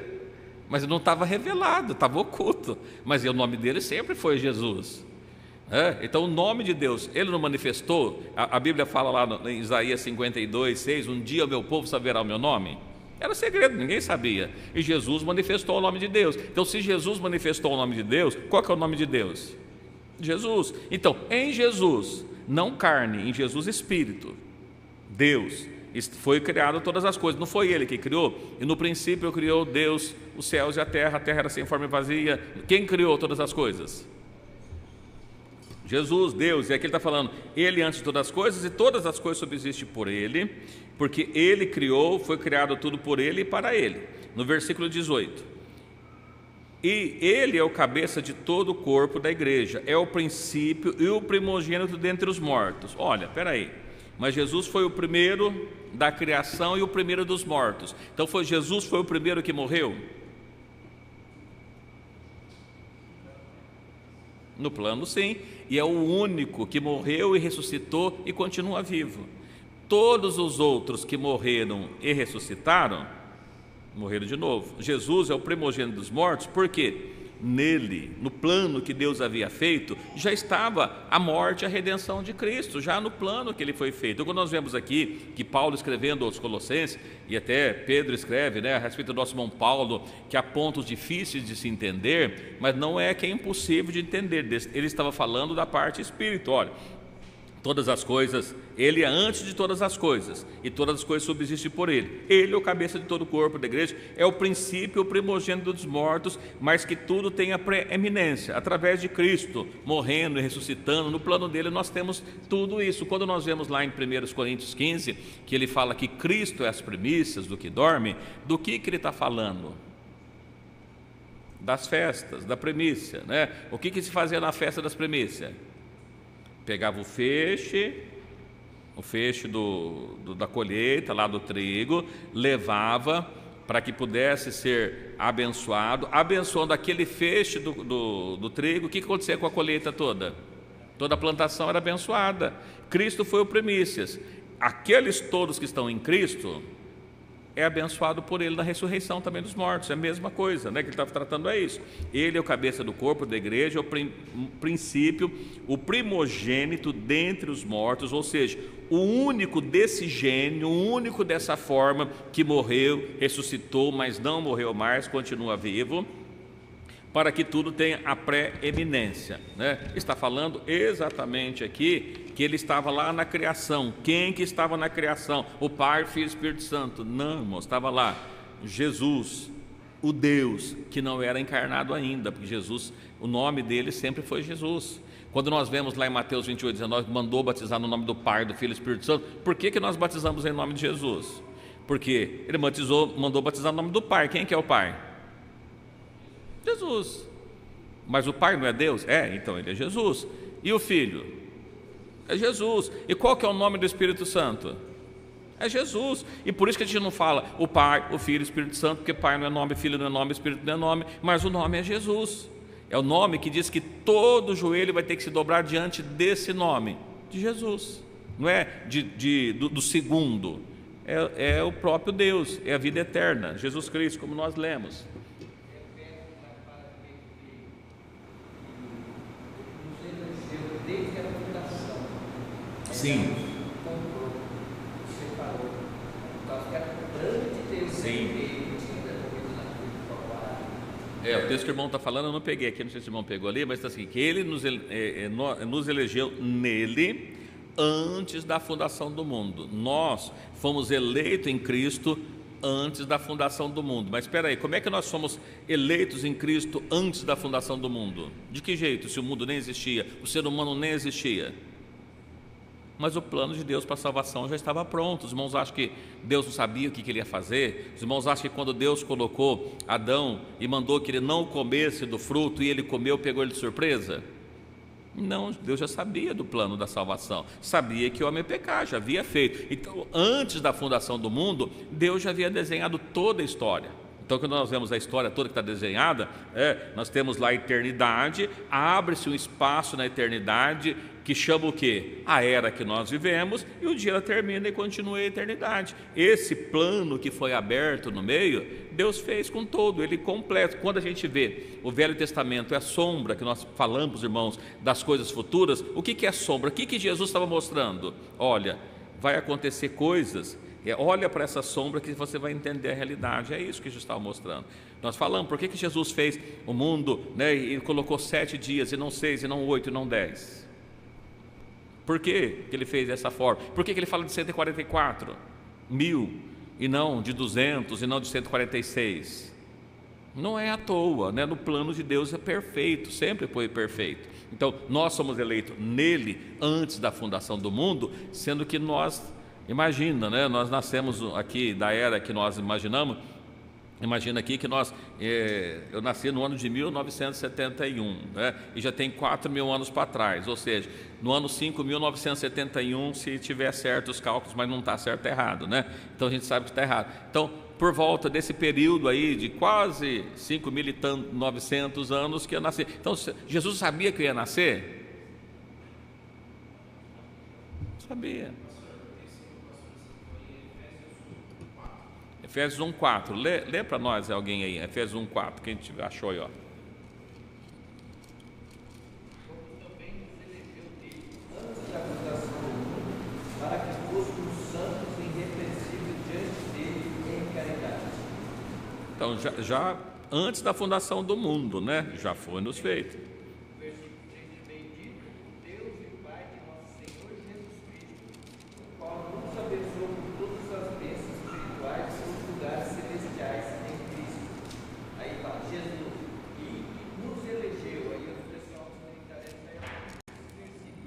mas não estava revelado, estava oculto, mas o nome dele sempre foi Jesus. Então o nome de Deus, ele não manifestou. A Bíblia fala lá em Isaías 52, 6, um dia o meu povo saberá o meu nome. Era segredo, ninguém sabia. E Jesus manifestou o nome de Deus. Então, se Jesus manifestou o nome de Deus, qual que é o nome de Deus? Jesus. Então, em Jesus, não carne, em Jesus espírito, Deus, foi criado todas as coisas. Não foi ele que criou? E no princípio criou Deus os céus e a terra era sem forma e vazia. Quem criou todas as coisas? Jesus, Deus. E aqui ele está falando, ele antes de todas as coisas, e todas as coisas subsistem por ele, porque ele criou, foi criado tudo por ele e para ele. No versículo 18, e ele é o cabeça de todo o corpo da igreja, é o princípio e o primogênito dentre os mortos. Olha, espera aí, mas Jesus foi o primeiro da criação e o primeiro dos mortos. Então Jesus foi o primeiro que morreu? No plano, sim, e é o único que morreu e ressuscitou e continua vivo. Todos os outros que morreram e ressuscitaram, morreram de novo. Jesus é o primogênito dos mortos, porque nele, no plano que Deus havia feito, já estava a morte e a redenção de Cristo, já no plano que ele foi feito. Então, quando nós vemos aqui que Paulo escrevendo aos Colossenses, e até Pedro escreve, né, a respeito do nosso irmão Paulo, que há pontos difíceis de se entender, mas não é que é impossível de entender. Ele estava falando da parte espiritual. Olha, todas as coisas, ele é antes de todas as coisas, e todas as coisas subsistem por ele. Ele é o cabeça de todo o corpo da igreja, é o princípio, o primogênito dos mortos, mas que tudo tem a preeminência, através de Cristo, morrendo e ressuscitando. No plano dele nós temos tudo isso. Quando nós vemos lá em 1 Coríntios 15, que ele fala que Cristo é as primícias do que dorme, do que ele está falando? Das festas, da primícia, né? O que se fazia na festa das primícias? Pegava o feixe da colheita lá do trigo, levava para que pudesse ser abençoado, abençoando aquele feixe do trigo. O que acontecia com a colheita toda? Toda a plantação era abençoada. Cristo foi o primícias. Aqueles todos que estão em Cristo é abençoado por ele na ressurreição também dos mortos. É a mesma coisa, né? Que ele está tratando é isso. Ele é o cabeça do corpo da igreja, é o princípio, o primogênito dentre os mortos, ou seja, o único desse gênio, o único dessa forma que morreu, ressuscitou, mas não morreu mais, continua vivo, para que tudo tenha a pré-eminência, né? Está falando exatamente aqui que ele estava lá na criação. Quem que estava na criação? O Pai, Filho e Espírito Santo? Não, irmão, estava lá Jesus, o Deus que não era encarnado ainda, porque Jesus, o nome dele sempre foi Jesus. Quando nós vemos lá em Mateus 28:19, mandou batizar no nome do Pai, do Filho e do Espírito Santo, por que nós batizamos em nome de Jesus? Porque ele mandou batizar no nome do Pai. Quem que é o Pai? Jesus. Mas o Pai não é Deus? É, então ele é Jesus. E o Filho? É Jesus. E qual que é o nome do Espírito Santo? É Jesus. E por isso que a gente não fala o Pai, o Filho e o Espírito Santo, porque Pai não é nome, Filho não é nome, Espírito não é nome, mas o nome é Jesus. É o nome que diz que todo joelho vai ter que se dobrar diante desse nome, de Jesus. Não é do segundo. É o próprio Deus, é a vida eterna, Jesus Cristo, como nós lemos. Sim. Sim. O texto que o irmão está falando, eu não peguei aqui, não sei se o irmão pegou ali, mas está assim, que ele nos elegeu nele antes da fundação do mundo. Nós fomos eleitos em Cristo antes da fundação do mundo. Mas espera aí, como é que nós somos eleitos em Cristo antes da fundação do mundo? De que jeito? Se o mundo nem existia, o ser humano nem existia. Mas o plano de Deus para a salvação já estava pronto. Os irmãos acham que Deus não sabia o que ele ia fazer? Os irmãos acham que quando Deus colocou Adão e mandou que ele não comesse do fruto e ele comeu, pegou ele de surpresa? Não, Deus já sabia do plano da salvação, sabia que o homem ia pecar, já havia feito. Então, antes da fundação do mundo, Deus já havia desenhado toda a história. Então, quando nós vemos a história toda que está desenhada, nós temos lá a eternidade, abre-se um espaço na eternidade que chama o quê? A era que nós vivemos, e o dia ela termina e continua a eternidade. Esse plano que foi aberto no meio, Deus fez com todo, ele completo. Quando a gente vê o Velho Testamento, é a sombra que nós falamos, irmãos, das coisas futuras. O que é sombra? O que Jesus estava mostrando? Olha, vai acontecer coisas. Olha para essa sombra que você vai entender a realidade. É isso que Jesus estava mostrando. Nós falamos, por que Jesus fez o mundo, né, e colocou 7 dias, e não 6, e não 8, e não 10? Por que ele fez dessa forma? Por que ele fala de 144 mil, e não de 200, e não de 146? Não é à toa, né? No plano de Deus é perfeito, sempre foi perfeito. Então, nós somos eleitos nele antes da fundação do mundo, sendo que nós... Imagina, né? Nós nascemos aqui da era que nós imaginamos. Imagina aqui que eu nasci no ano de 1971, né? E já tem 4.000 anos para trás, ou seja, no ano 5.971, se tiver certo os cálculos, mas não está certo, é errado, né? Então a gente sabe que está errado. Então, por volta desse período aí de quase 5.900 anos que eu nasci. Então, Jesus sabia que eu ia nascer? Sabia. Efésios 1:4, lê para nós alguém aí, Efésios 1:4, quem achou aí, ó. Também nos elegeu dele, antes da fundação do mundo, para que fôssemos santos e irrepreensíveis diante dele em caridade. Então, já antes da fundação do mundo, né? Já foi nos feito. Versículo 3: Bendito Deus e Pai de nosso Senhor Jesus Cristo, o qual nos abençoou com todas as bênçãos espirituais nos lugares celestiais em Cristo. Aí fala, Jesus, e nos elegeu. Aí eu pessoal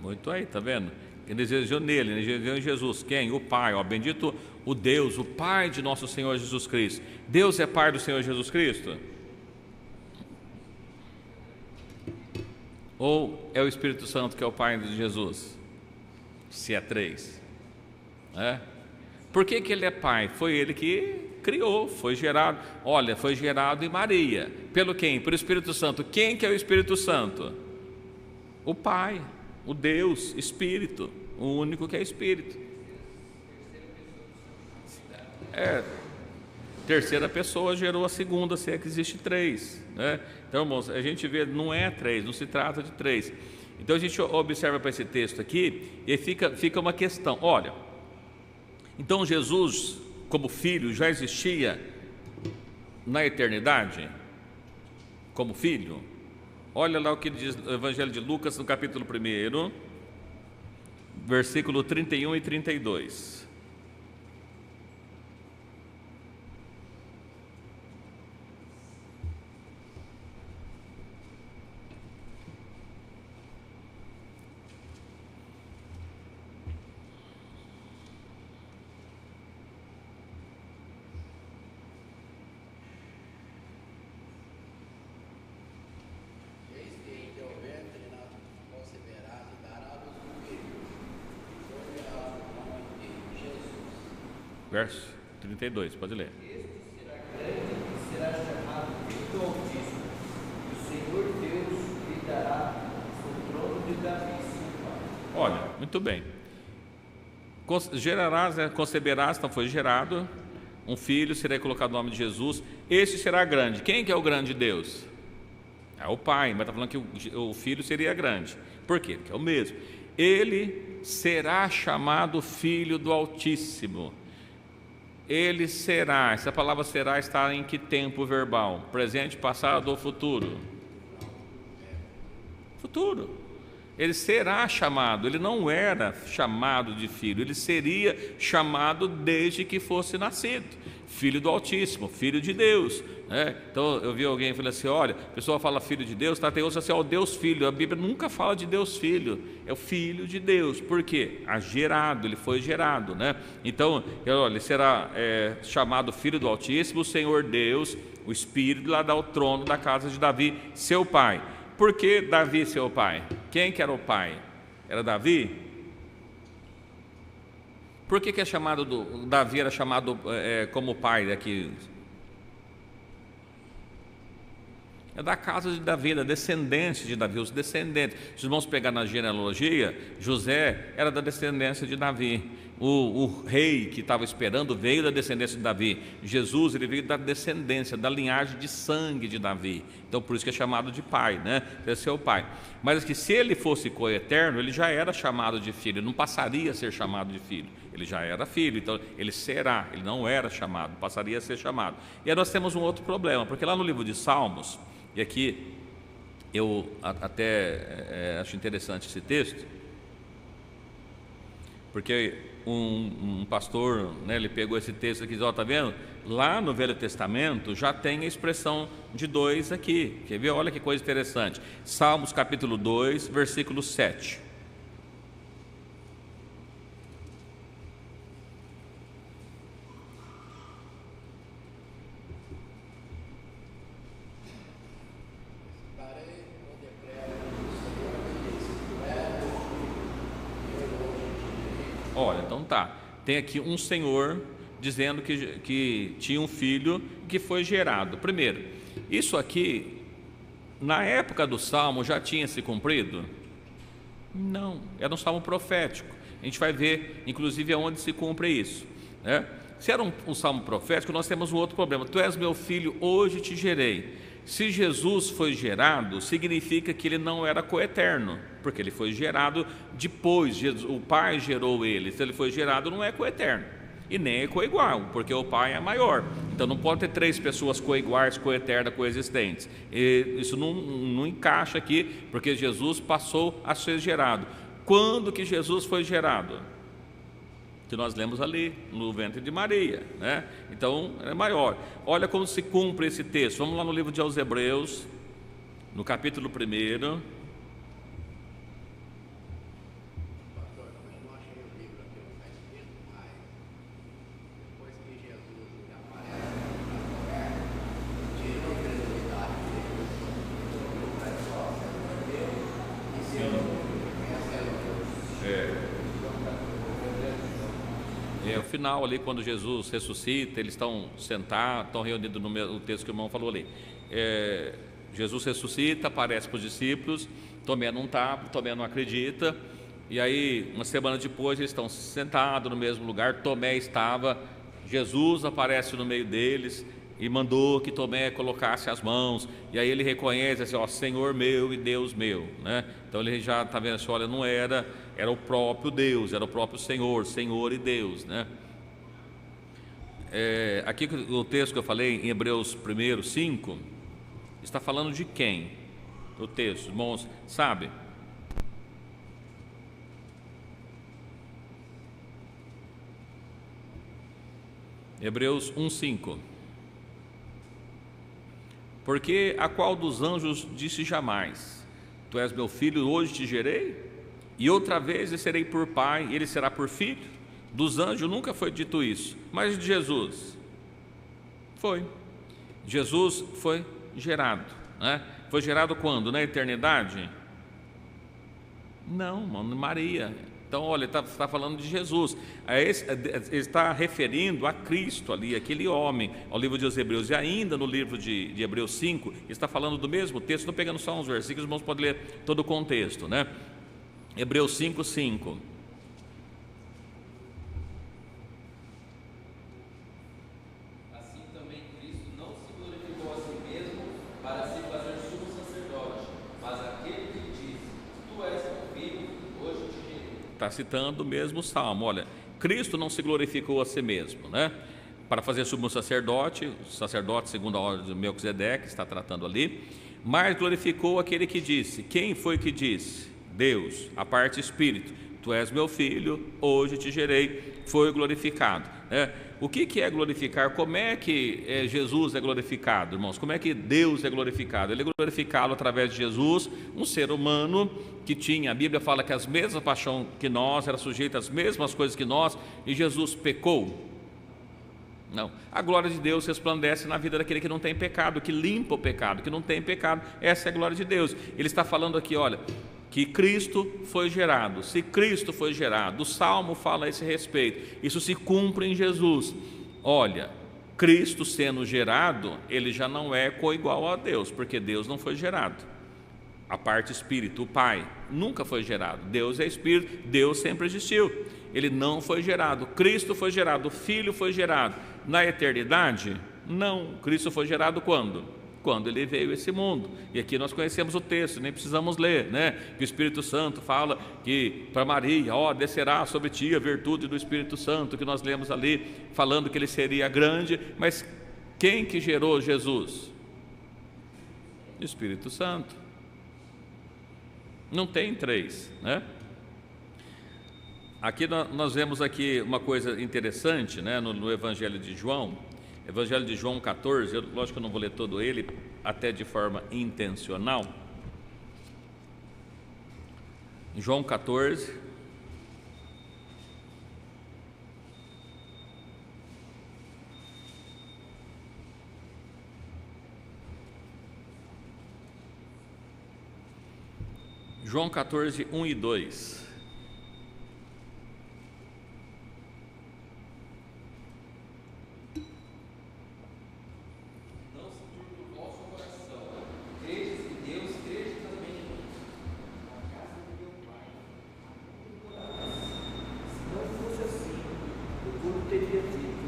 muito aí, tá vendo? Ele elegeu nele, ele elegeu em Jesus. Quem? O Pai, ó, bendito o Deus, o Pai de nosso Senhor Jesus Cristo. Deus é Pai do Senhor Jesus Cristo? Ou é o Espírito Santo que é o Pai de Jesus? Se é 3. Por que ele é Pai? Foi ele que criou, foi gerado. Olha, foi gerado em Maria. Pelo quem? Pelo Espírito Santo. Quem que é o Espírito Santo? O Pai, o Deus, Espírito, o único que é Espírito. terceira pessoa gerou a segunda, se é que existe três, né? Então, irmãos, a gente vê, não é três, não se trata de três. Então a gente observa para esse texto aqui e fica uma questão. Olha, então Jesus, como filho, já existia na eternidade? Como filho? Olha lá o que diz o Evangelho de Lucas, no capítulo 1, versículo 31 e 32. Verso 32, pode ler. Este será grande e será chamado Filho do Altíssimo. E o Senhor Deus lhe dará o trono de Davi, seu pai. Olha, muito bem. Gerarás, conceberás, então foi gerado um filho, será colocado o nome de Jesus. Este será grande. Quem que é o grande Deus? É o Pai, mas está falando que o filho seria grande. Por quê? Porque é o mesmo. Ele será chamado Filho do Altíssimo. Ele será, essa palavra será está em que tempo verbal? Presente, passado ou futuro? Futuro. Ele será chamado, ele não era chamado de filho, ele seria chamado desde que fosse nascido. Filho do Altíssimo, Filho de Deus, né? Então eu vi alguém falando assim, olha, a pessoa fala Filho de Deus, tem outros assim, ó, Deus Filho. A Bíblia nunca fala de Deus Filho, é o Filho de Deus. Por quê? Gerado, ele foi gerado, né? Então, olha, ele será chamado Filho do Altíssimo, o Senhor Deus, o Espírito lá dá o trono da casa de Davi, seu pai. Por que Davi, seu pai? Quem que era o pai? Era Davi? Por que é chamado Davi era chamado como pai daqui? É da casa de Davi, da descendência de Davi, os descendentes. Se os irmãos pegar na genealogia, José era da descendência de Davi. O rei que estava esperando veio da descendência de Davi. Jesus, ele veio da descendência, da linhagem de sangue de Davi. Então, por isso que é chamado de pai, né? Deve ser o pai. Mas que se ele fosse coeterno, ele já era chamado de filho, não passaria a ser chamado de filho. Ele já era filho, então ele será, ele não era chamado, passaria a ser chamado. E aí nós temos um outro problema, porque lá no livro de Salmos, e aqui eu até acho interessante esse texto, porque um pastor, né, ele pegou esse texto aqui e disse, ó, tá vendo? Lá no Velho Testamento já tem a expressão de dois aqui, quer ver? Olha que coisa interessante. Salmos capítulo 2, versículo 7. Olha, então tá, tem aqui um senhor dizendo que tinha um filho que foi gerado. Primeiro, isso aqui, na época do Salmo, já tinha se cumprido? Não, era um salmo profético. A gente vai ver, inclusive, aonde se cumpre isso, né? Se era um salmo profético, nós temos um outro problema. Tu és meu filho, hoje te gerei. Se Jesus foi gerado, significa que ele não era coeterno, porque ele foi gerado depois, o Pai gerou ele. Se ele foi gerado, não é coeterno, e nem é coigual, porque o Pai é maior. Então não pode ter três pessoas coiguais, coeternas, coexistentes. E isso não encaixa aqui, porque Jesus passou a ser gerado. Quando que Jesus foi gerado? Que nós lemos ali, no ventre de Maria, né? Então é maior. Olha como se cumpre esse texto. Vamos lá no livro de aos Hebreus, no capítulo 1. É o final ali, quando Jesus ressuscita, eles estão sentados, estão reunidos no texto que o irmão falou ali. Jesus ressuscita, aparece para os discípulos, Tomé não está, Tomé não acredita, e aí uma semana depois eles estão sentados no mesmo lugar, Tomé estava Jesus aparece no meio deles e mandou que Tomé colocasse as mãos, e aí ele reconhece assim, ó, Senhor meu e Deus meu, né? Então ele já está vendo assim, olha, não era o próprio Deus, era o próprio Senhor, Senhor e Deus, né? Aqui o texto que eu falei em Hebreus 1:5 está falando de quem? O texto, irmãos, sabe? Hebreus 1:5. Porque a qual dos anjos disse jamais: Tu és meu filho, hoje te gerei? E outra vez lhe serei por pai, e ele será por filho? Dos anjos nunca foi dito isso, mas de Jesus foi. Jesus foi gerado, né? Foi gerado quando? Na eternidade? Não, mano, Maria. Então, olha, ele está falando de Jesus. Ele está referindo a Cristo ali, aquele homem, ao livro de Hebreus. E ainda no livro de Hebreus 5, ele está falando do mesmo texto. Estou pegando só uns versículos, os irmãos podem ler todo o contexto, né? Hebreus 5:5. Assim também Cristo não se glorificou a si mesmo para se fazer sumo sacerdote, mas aquele que diz: Tu és meu filho, hoje te gerei. Está citando o mesmo salmo. Olha, Cristo não se glorificou a si mesmo, né? Para fazer sumo sacerdote segundo a ordem de Melquisedeque, está tratando ali, mas glorificou aquele que disse. Quem foi que disse? Deus, a parte espírito. Tu és meu filho, hoje te gerei. Foi glorificado, né? O que é glorificar? Como é que Jesus é glorificado, irmãos? Como é que Deus é glorificado? Ele é glorificado através de Jesus, um ser humano que tinha, a Bíblia fala que as mesmas paixões que nós, era sujeito às mesmas coisas que nós, e Jesus pecou? Não, a glória de Deus resplandece na vida daquele que não tem pecado, que limpa o pecado, que não tem pecado. Essa é a glória de Deus. Ele está falando aqui, olha, que Cristo foi gerado. Se Cristo foi gerado, o Salmo fala a esse respeito, isso se cumpre em Jesus. Olha, Cristo sendo gerado, ele já não é coigual a Deus, porque Deus não foi gerado. A parte espírito, o Pai, nunca foi gerado. Deus é espírito, Deus sempre existiu. Ele não foi gerado. Cristo foi gerado, o Filho foi gerado. Na eternidade, não. Cristo foi gerado quando? Quando ele veio a esse mundo. E aqui nós conhecemos o texto, nem precisamos ler, né? Que o Espírito Santo fala que para Maria, ó, descerá sobre ti a virtude do Espírito Santo, que nós lemos ali, falando que ele seria grande. Mas quem que gerou Jesus? O Espírito Santo. Não tem três, né? Aqui nós vemos aqui uma coisa interessante, né? No Evangelho de João, Evangelho de João 14, lógico que eu não vou ler todo ele, até de forma intencional. João 14, João 14, 1 e 2. Não se turbe o vosso coração. Credes em Deus, crede também em mim. Na casa de meu Pai há muitas moradas. Se não fosse assim, eu vos teria dito: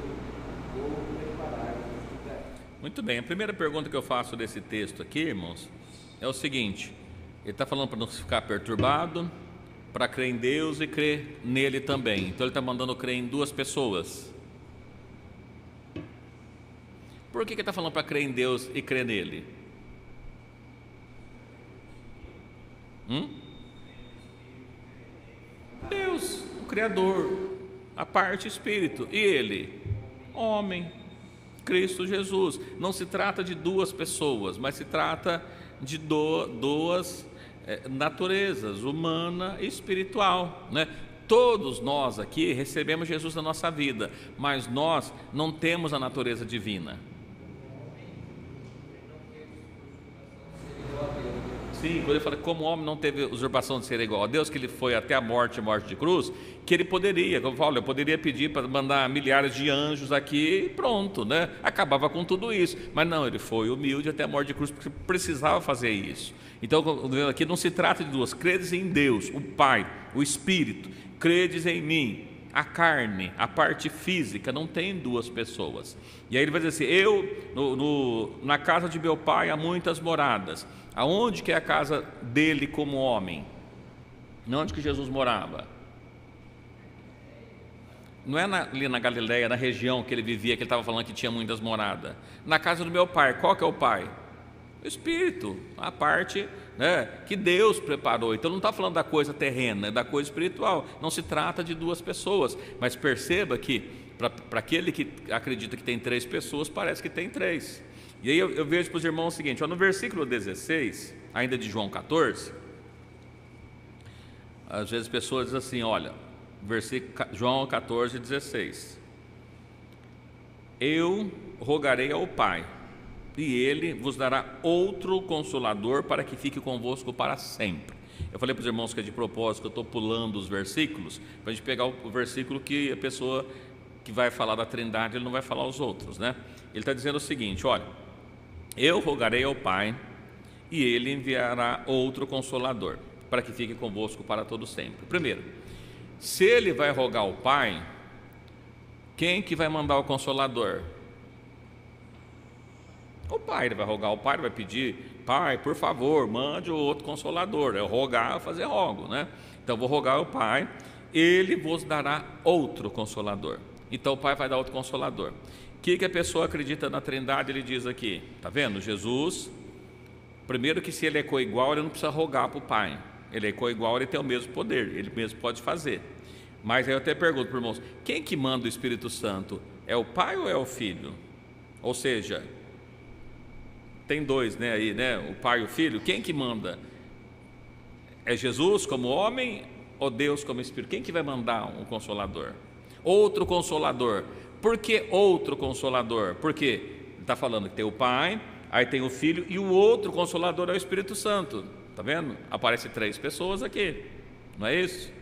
vou preparar-vos lugar. Muito bem, a primeira pergunta que eu faço desse texto aqui, irmãos, é o seguinte: ele está falando para não ficar perturbado, para crer em Deus e crer nele também. Então ele está mandando crer em duas pessoas. Por que ele está falando para crer em Deus e crer nele? Deus, o Criador, a parte espírito, e ele, homem, Cristo Jesus. Não se trata de duas pessoas, mas se trata de duas naturezas, humana e espiritual, né? Todos nós aqui recebemos Jesus na nossa vida, mas nós não temos a natureza divina. Sim, quando ele fala que como o homem não teve usurpação de ser igual a Deus, que ele foi até a morte de cruz, que ele poderia, como eu falo, eu poderia pedir para mandar milhares de anjos aqui e pronto, né? Acabava com tudo isso. Mas não, ele foi humilde até a morte de cruz, porque precisava fazer isso. Então, aqui não se trata de duas, credes em Deus, o Pai, o Espírito, credes em mim, a carne, a parte física, não tem duas pessoas. E aí ele vai dizer assim: na casa de meu pai há muitas moradas. Aonde que é a casa dele como homem? Onde que Jesus morava? Não é ali na Galileia, na região que ele vivia, que ele estava falando que tinha muitas moradas. Na casa do meu pai. Qual que é o pai? O Espírito, a parte, né, que Deus preparou. Então não está falando da coisa terrena, é da coisa espiritual. Não se trata de duas pessoas. Mas perceba que para aquele que acredita que tem três pessoas, parece que tem três. E aí eu vejo para os irmãos o seguinte: no versículo 16, ainda de João 14, às vezes as pessoas dizem assim, olha, João 14, 16: eu rogarei ao Pai, e Ele vos dará outro Consolador para que fique convosco para sempre. Eu falei para os irmãos que é de propósito, que eu estou pulando os versículos, para a gente pegar o versículo que a pessoa que vai falar da Trindade, ele não vai falar os outros, né? Ele está dizendo o seguinte: olha, eu rogarei ao Pai, e Ele enviará outro Consolador, para que fique convosco para todo sempre. Primeiro, se Ele vai rogar ao Pai, quem que vai mandar o Consolador? O Pai. Ele vai rogar ao Pai, ele vai pedir: Pai, por favor, mande o outro Consolador. É rogar, fazer rogo, né? Então vou rogar ao Pai, Ele vos dará outro Consolador. Então o Pai vai dar outro Consolador. O que a pessoa acredita na Trindade? Ele diz aqui, está vendo? Jesus, primeiro que se Ele é coigual, Ele não precisa rogar para o Pai. Ele é coigual, Ele tem o mesmo poder, Ele mesmo pode fazer. Mas aí eu até pergunto para os irmãos: quem que manda o Espírito Santo? É o Pai ou é o Filho? Ou seja, tem dois, né, aí, né? O Pai e o Filho. Quem que manda? É Jesus como homem ou Deus como Espírito? Quem que vai mandar um Consolador? Outro Consolador. Por que outro Consolador? Porque está falando que tem o Pai, aí tem o Filho, e o outro Consolador é o Espírito Santo. Está vendo? Aparece três pessoas aqui, não é isso?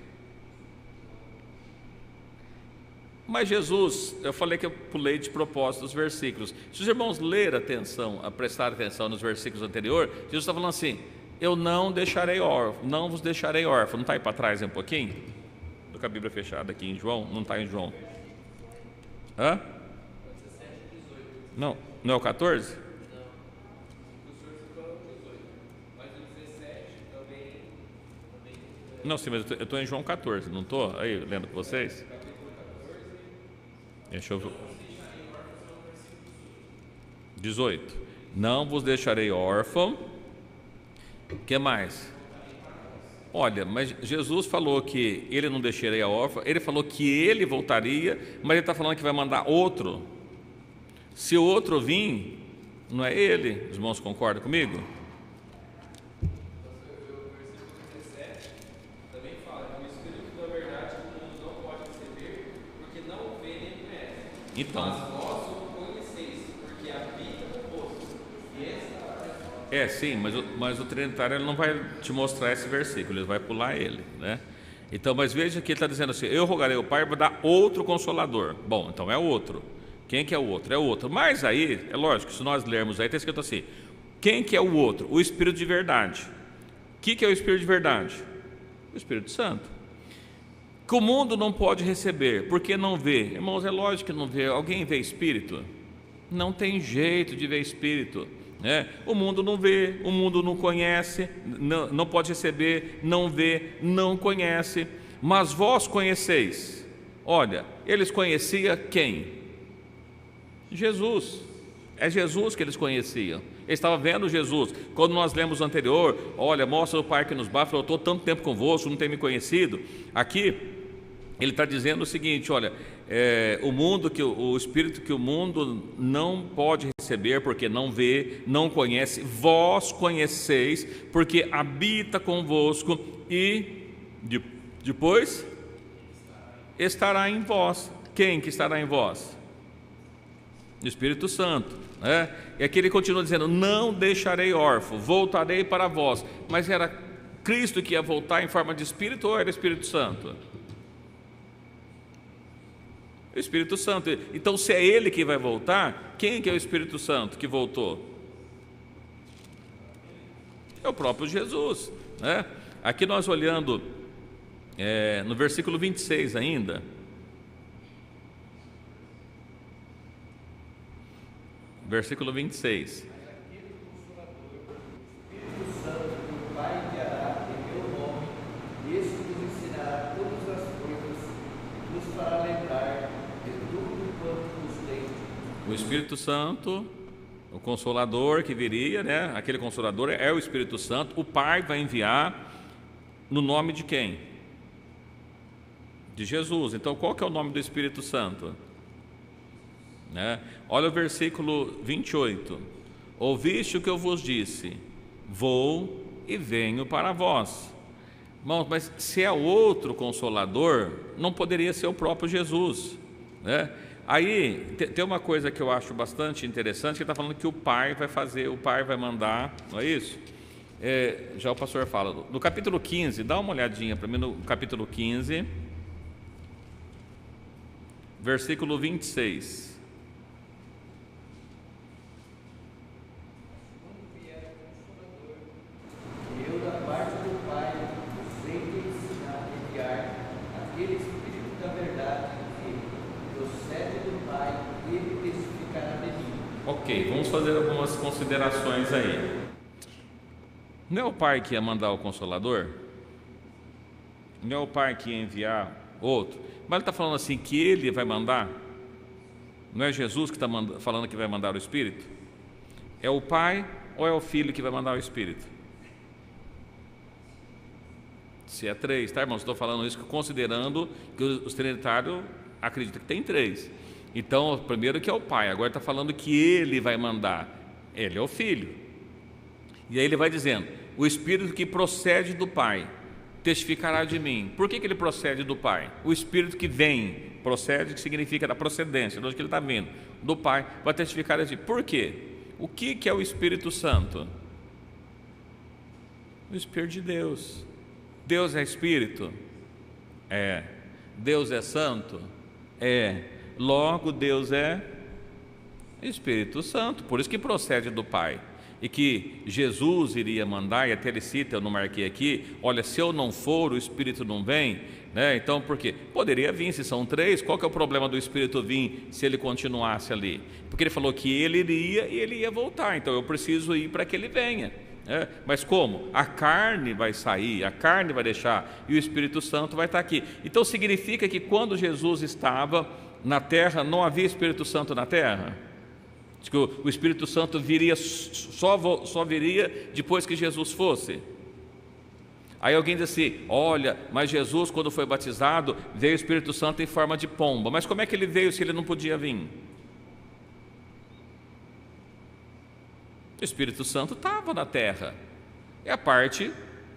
Mas Jesus, eu falei que eu pulei de propósito os versículos. Se os irmãos lerem atenção, prestarem atenção nos versículos anteriores, Jesus está falando assim: eu não deixarei órfão, não vos deixarei órfão. Não está aí para trás um pouquinho? Estou com a Bíblia fechada aqui em João, não está em João. Hã? Não, não é o 14? Não, sim, mas eu estou em João 14, não estou aí lendo com vocês? Deixa eu ver. 18: não vos deixarei órfão. O que mais? Olha, mas Jesus falou que Ele não deixaria órfão. Ele falou que Ele voltaria, mas Ele está falando que vai mandar outro. Se o outro vir, não é Ele. Os irmãos concordam comigo? Então, mas vós o conheceis, porque habita convosco. Sim, mas o Trinitário ele não vai te mostrar esse versículo, ele vai pular ele, né? Então, mas veja que ele está dizendo assim: eu rogarei ao Pai para dar outro Consolador. Bom, então é outro. Quem que é o outro? É o outro. Mas aí, é lógico, se nós lermos aí, está escrito assim: quem que é o outro? O Espírito de verdade. O que é o Espírito de verdade? O Espírito Santo. Que o mundo não pode receber, porque não vê. Irmãos, é lógico que não vê. Alguém vê Espírito? Não tem jeito de ver Espírito, né? O mundo não vê, o mundo não conhece, não pode receber, não vê, não conhece. Mas vós conheceis. Olha, eles conheciam quem? Jesus. É Jesus que eles conheciam. Eles estavam vendo Jesus. Quando nós lemos o anterior: olha, mostra o Pai que nos bate. Eu estou tanto tempo convosco, não tem me conhecido. Aqui ele está dizendo o seguinte: olha, o Espírito que o mundo não pode receber, porque não vê, não conhece, vós conheceis, porque habita convosco e depois estará em vós. Quem que estará em vós? O Espírito Santo, né? E aqui ele continua dizendo: não deixarei órfão, voltarei para vós. Mas era Cristo que ia voltar em forma de Espírito ou era Espírito Santo? O Espírito Santo. Então, se é Ele que vai voltar, quem que é o Espírito Santo que voltou? É o próprio Jesus, né? Aqui nós olhando no versículo 26 ainda, Versículo 26. Espírito Santo, que o Pai enviará em meu nome, esse vos ensinará todas as coisas, e vos fará lembrar de tudo quanto vos tenho. O Espírito Santo, o Consolador que viria, né? Aquele Consolador é o Espírito Santo. O Pai vai enviar no nome de quem? De Jesus. Então, qual que é o nome do Espírito Santo? Né? Olha o versículo 28. Ouviste o que eu vos disse, vou e venho para vós. Irmãos, mas se é outro Consolador, não poderia ser o próprio Jesus, né? Aí tem uma coisa que eu acho bastante interessante, que está falando que o Pai vai fazer, o Pai vai mandar, não é isso? Já o pastor fala, no capítulo 15, dá uma olhadinha para mim no capítulo 15, versículo 26. Eu, da parte do Pai, vos hei de ensinar e enviar aquele Espírito da verdade que procede do Pai, ele testificará de mim. Ok, vamos fazer algumas considerações aí. Não é o Pai que ia mandar o Consolador? Não é o Pai que ia enviar outro? Mas ele está falando assim que ele vai mandar? Não é Jesus que está falando que vai mandar o Espírito? É o Pai ou é o Filho que vai mandar o Espírito? Se é três, tá, irmãos? Estou falando isso considerando que os trinitários acreditam que tem três. Então, primeiro que é o Pai, agora está falando que ele vai mandar. Ele é o Filho. E aí ele vai dizendo, o Espírito que procede do Pai testificará de mim. Por que ele procede do Pai? O Espírito que vem, procede, que significa da procedência, de onde ele está vindo, do Pai, vai testificar de mim. Por quê? O que é o Espírito Santo? O Espírito de Deus. Deus é Espírito? É. Deus é Santo? É. Logo, Deus é Espírito Santo, por isso que procede do Pai. E que Jesus iria mandar, e até ele cita, eu não marquei aqui, olha, se eu não for, o Espírito não vem, né? Então, por quê? Poderia vir, se são três, qual que é o problema do Espírito vir se ele continuasse ali? Porque ele falou que ele iria e ele ia voltar, então eu preciso ir para que ele venha. Mas como? A carne vai sair, a carne vai deixar, e o Espírito Santo vai estar aqui. Então significa que quando Jesus estava na terra, não havia Espírito Santo na terra? Diz que o Espírito Santo viria, só viria depois que Jesus fosse. Aí alguém diz assim, olha, mas Jesus quando foi batizado, veio o Espírito Santo em forma de pomba. Mas como é que ele veio se ele não podia vir? O Espírito Santo estava na terra. É a parte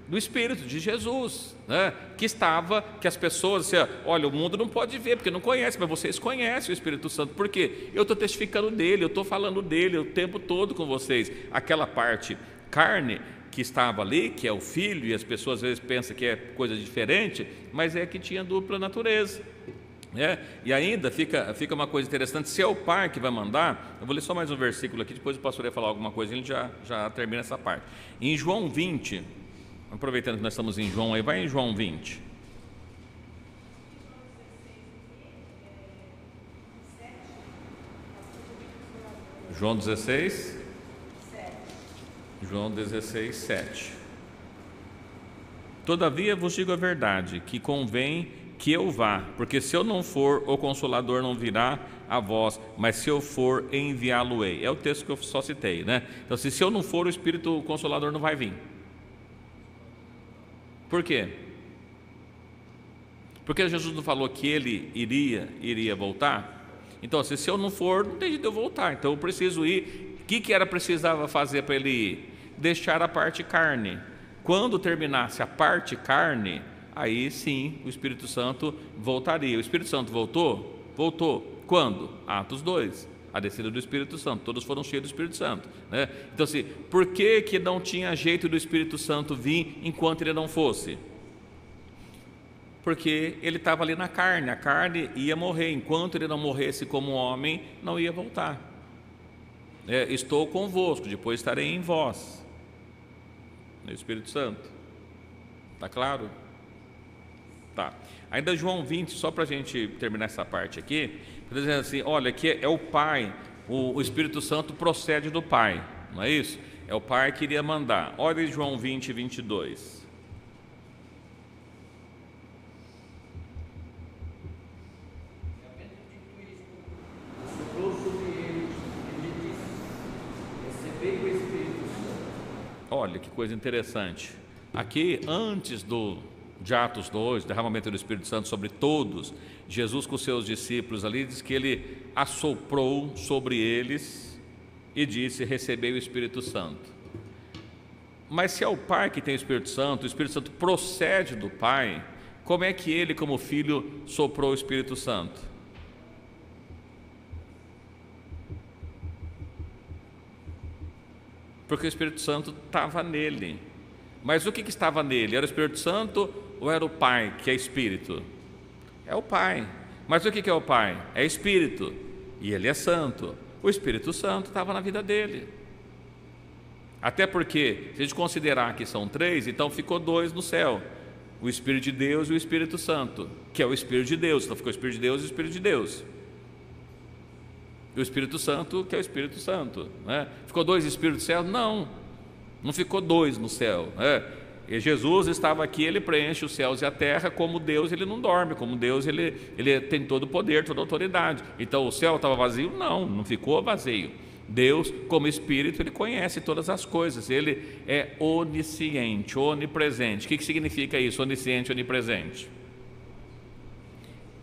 do Espírito de Jesus, né? Que estava, que as pessoas, assim, olha, o mundo não pode ver, porque não conhece, mas vocês conhecem o Espírito Santo. Por quê? Eu estou testificando dele, eu estou falando dele o tempo todo com vocês. Aquela parte carne que estava ali, que é o Filho, e as pessoas às vezes pensam que é coisa diferente, mas é que tinha dupla natureza. E ainda fica uma coisa interessante, se é o Pai que vai mandar, eu vou ler só mais um versículo aqui, depois o pastor ia falar alguma coisa, ele já termina essa parte. Em João 20, aproveitando que nós estamos em João, aí vai em João 20. João 16? João 16, 7. Todavia vos digo a verdade, que convém que eu vá, porque se eu não for, o Consolador não virá a vós, mas se eu for, enviá-lo-ei. É o texto que eu só citei, né? Então, se eu não for, o Espírito Consolador não vai vir. Por quê? Porque Jesus não falou que ele iria voltar? Então, se eu não for, não tem jeito de eu voltar. Então, eu preciso ir. O que precisava fazer para ele ir? Deixar a parte carne. Quando terminasse a parte carne, aí sim o Espírito Santo voltaria. O Espírito Santo voltou? Voltou. Quando? Atos 2. A descida do Espírito Santo, todos foram cheios do Espírito Santo, né? Então, assim, por que não tinha jeito do Espírito Santo vir enquanto ele não fosse? Porque ele estava ali na carne, a carne ia morrer, enquanto ele não morresse como homem, não ia voltar. Estou convosco, depois estarei em vós. O Espírito Santo, está claro? Tá. Ainda João 20, só para a gente terminar essa parte aqui, dizendo assim, olha, que é o Pai o Espírito Santo procede do Pai, não é isso? É o Pai que iria mandar. Olha em João 20, 22. Olha que coisa interessante. Aqui, antes de Atos 2, derramamento do Espírito Santo sobre todos, Jesus com seus discípulos ali, diz que ele assoprou sobre eles e disse: recebei o Espírito Santo. Mas se é o Pai que tem o Espírito Santo procede do Pai, como é que ele, como filho, soprou o Espírito Santo? Porque o Espírito Santo estava nele. Mas o que estava nele? Era o Espírito Santo ou era o Pai, que é Espírito? É o Pai. Mas o que é o Pai? É Espírito. E ele é santo. O Espírito Santo estava na vida dele. Até porque, se a gente considerar que são 3, então ficou 2 no céu: o Espírito de Deus e o Espírito Santo, que é o Espírito de Deus. Então ficou o Espírito de Deus e o Espírito de Deus. E o Espírito Santo, que é o Espírito Santo, né? Ficou 2 Espíritos do céu? Não ficou 2 no céu, né? E Jesus estava aqui, ele preenche os céus e a terra. Como Deus, ele não dorme. Como Deus, ele tem todo o poder, toda a autoridade. Então o céu estava vazio? Não ficou vazio. Deus, como Espírito, ele conhece todas as coisas. Ele é onisciente, onipresente. O que significa isso, onisciente, onipresente?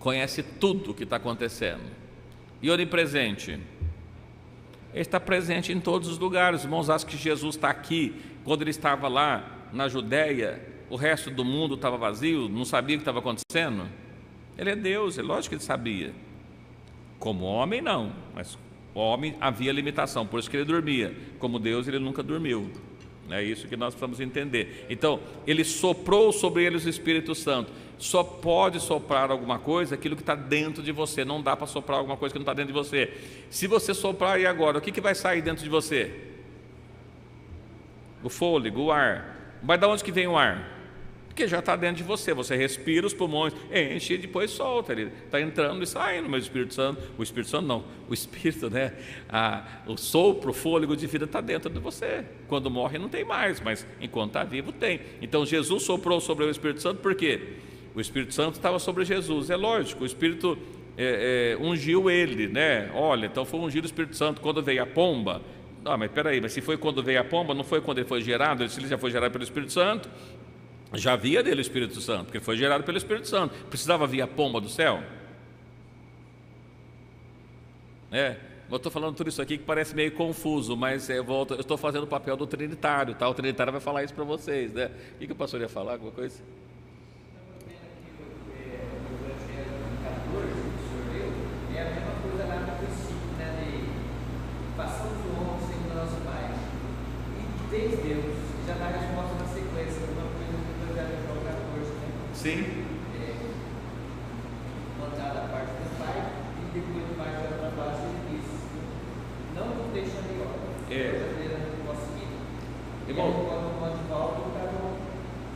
Conhece tudo o que está acontecendo. E onipresente? Ele está presente em todos os lugares. Os irmãos acham que Jesus está aqui. Quando ele estava lá na Judéia, o resto do mundo estava vazio, não sabia o que estava acontecendo? Ele é Deus, é lógico que ele sabia. Como homem, não, mas o homem havia limitação, por isso que ele dormia. Como Deus, ele nunca dormiu. É isso que nós precisamos entender. Então, ele soprou sobre eles o Espírito Santo. Só pode soprar alguma coisa aquilo que está dentro de você. Não dá para soprar alguma coisa que não está dentro de você. Se você soprar aí agora, o que vai sair dentro de você? O fôlego, o ar. Mas de onde que vem o ar? Porque já está dentro de você. Você respira, os pulmões enche e depois solta. Ele está entrando e saindo. Mas o Espírito Santo não. O Espírito, né? O sopro, o fôlego de vida está dentro de você. Quando morre não tem mais, mas enquanto está vivo tem. Então Jesus soprou sobre o Espírito Santo, por quê? O Espírito Santo estava sobre Jesus. É lógico, o Espírito ungiu ele, né? Olha, então foi ungido o Espírito Santo quando veio a pomba. Não, mas espera aí, mas se foi quando veio a pomba, não foi quando ele foi gerado? Se ele já foi gerado pelo Espírito Santo, já havia dele o Espírito Santo, porque ele foi gerado pelo Espírito Santo. Precisava vir a pomba do céu? Eu estou falando tudo isso aqui que parece meio confuso, mas eu estou fazendo o papel do Trinitário, tá? O Trinitário vai falar isso para vocês, né? O que o pastor ia falar? Alguma coisa? Deus, já dá a resposta na sequência, uma coisa do Evangelho de João 14, né? Sim. Mandada a parte do Pai, e depois do Pai vai para baixo e ele diz: não nos deixarei órfãos, posso seguir. Irmão, quando manda de volta, o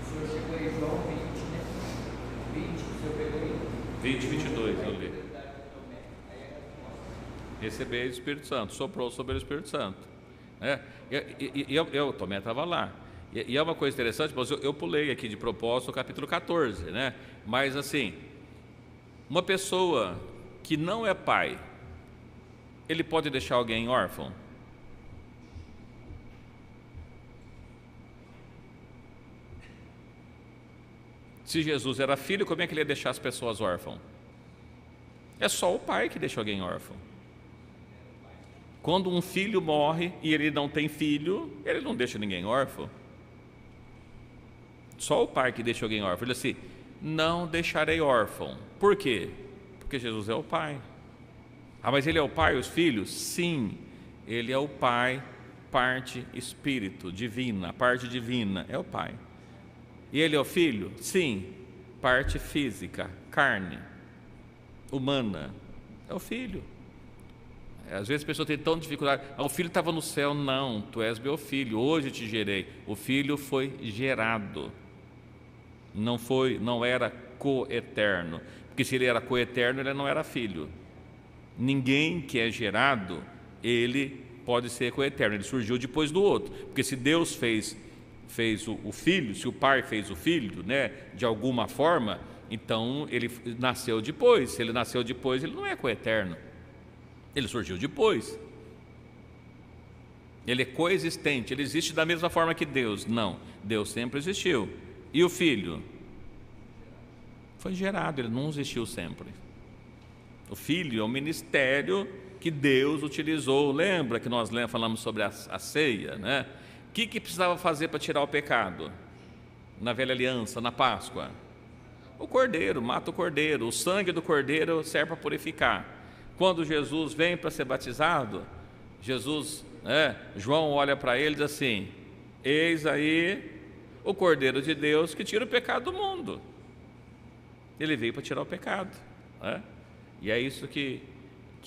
senhor chegou aí, João 20, né? 20, o senhor pegou aí? 20, 22, eu li. Receber o Espírito Santo, soprou sobre o Espírito Santo. Eu também estava lá. E é uma coisa interessante, mas eu pulei aqui de propósito o capítulo 14, né? Mas assim, uma pessoa que não é pai, ele pode deixar alguém órfão? Se Jesus era filho, como é que ele ia deixar as pessoas órfãos? É só o pai que deixa alguém órfão. Quando um filho morre e ele não tem filho, ele não deixa ninguém órfão. Só o pai que deixa alguém órfão. Ele diz assim: não deixarei órfão. Por quê? Porque Jesus é o pai. Mas ele é o pai, os filhos? Sim, ele é o pai, parte espírito, divina, parte divina, é o pai. E ele é o filho? Sim, parte física, carne, humana, é o filho. Às vezes a pessoa tem tanta dificuldade: o filho estava no céu. Não, tu és meu filho, hoje te gerei. O filho foi gerado, não era coeterno, porque se ele era coeterno, ele não era filho. Ninguém que é gerado ele pode ser coeterno, ele surgiu depois do outro, porque se Deus fez o Filho, se o Pai fez o Filho, né, de alguma forma, então ele nasceu depois. Se ele nasceu depois, ele não é coeterno, ele surgiu depois. Ele é coexistente, ele existe da mesma forma que Deus. Não, Deus sempre existiu. E o Filho? Foi gerado, ele não existiu sempre. O Filho é um ministério que Deus utilizou. Lembra que nós falamos sobre a ceia, né? O que precisava fazer para tirar o pecado? Na velha aliança, na Páscoa? O cordeiro, mata o cordeiro. O sangue do cordeiro serve para purificar. Quando Jesus vem para ser batizado, João olha para ele e diz assim: eis aí o Cordeiro de Deus que tira o pecado do mundo. Ele veio para tirar o pecado, né? E é isso que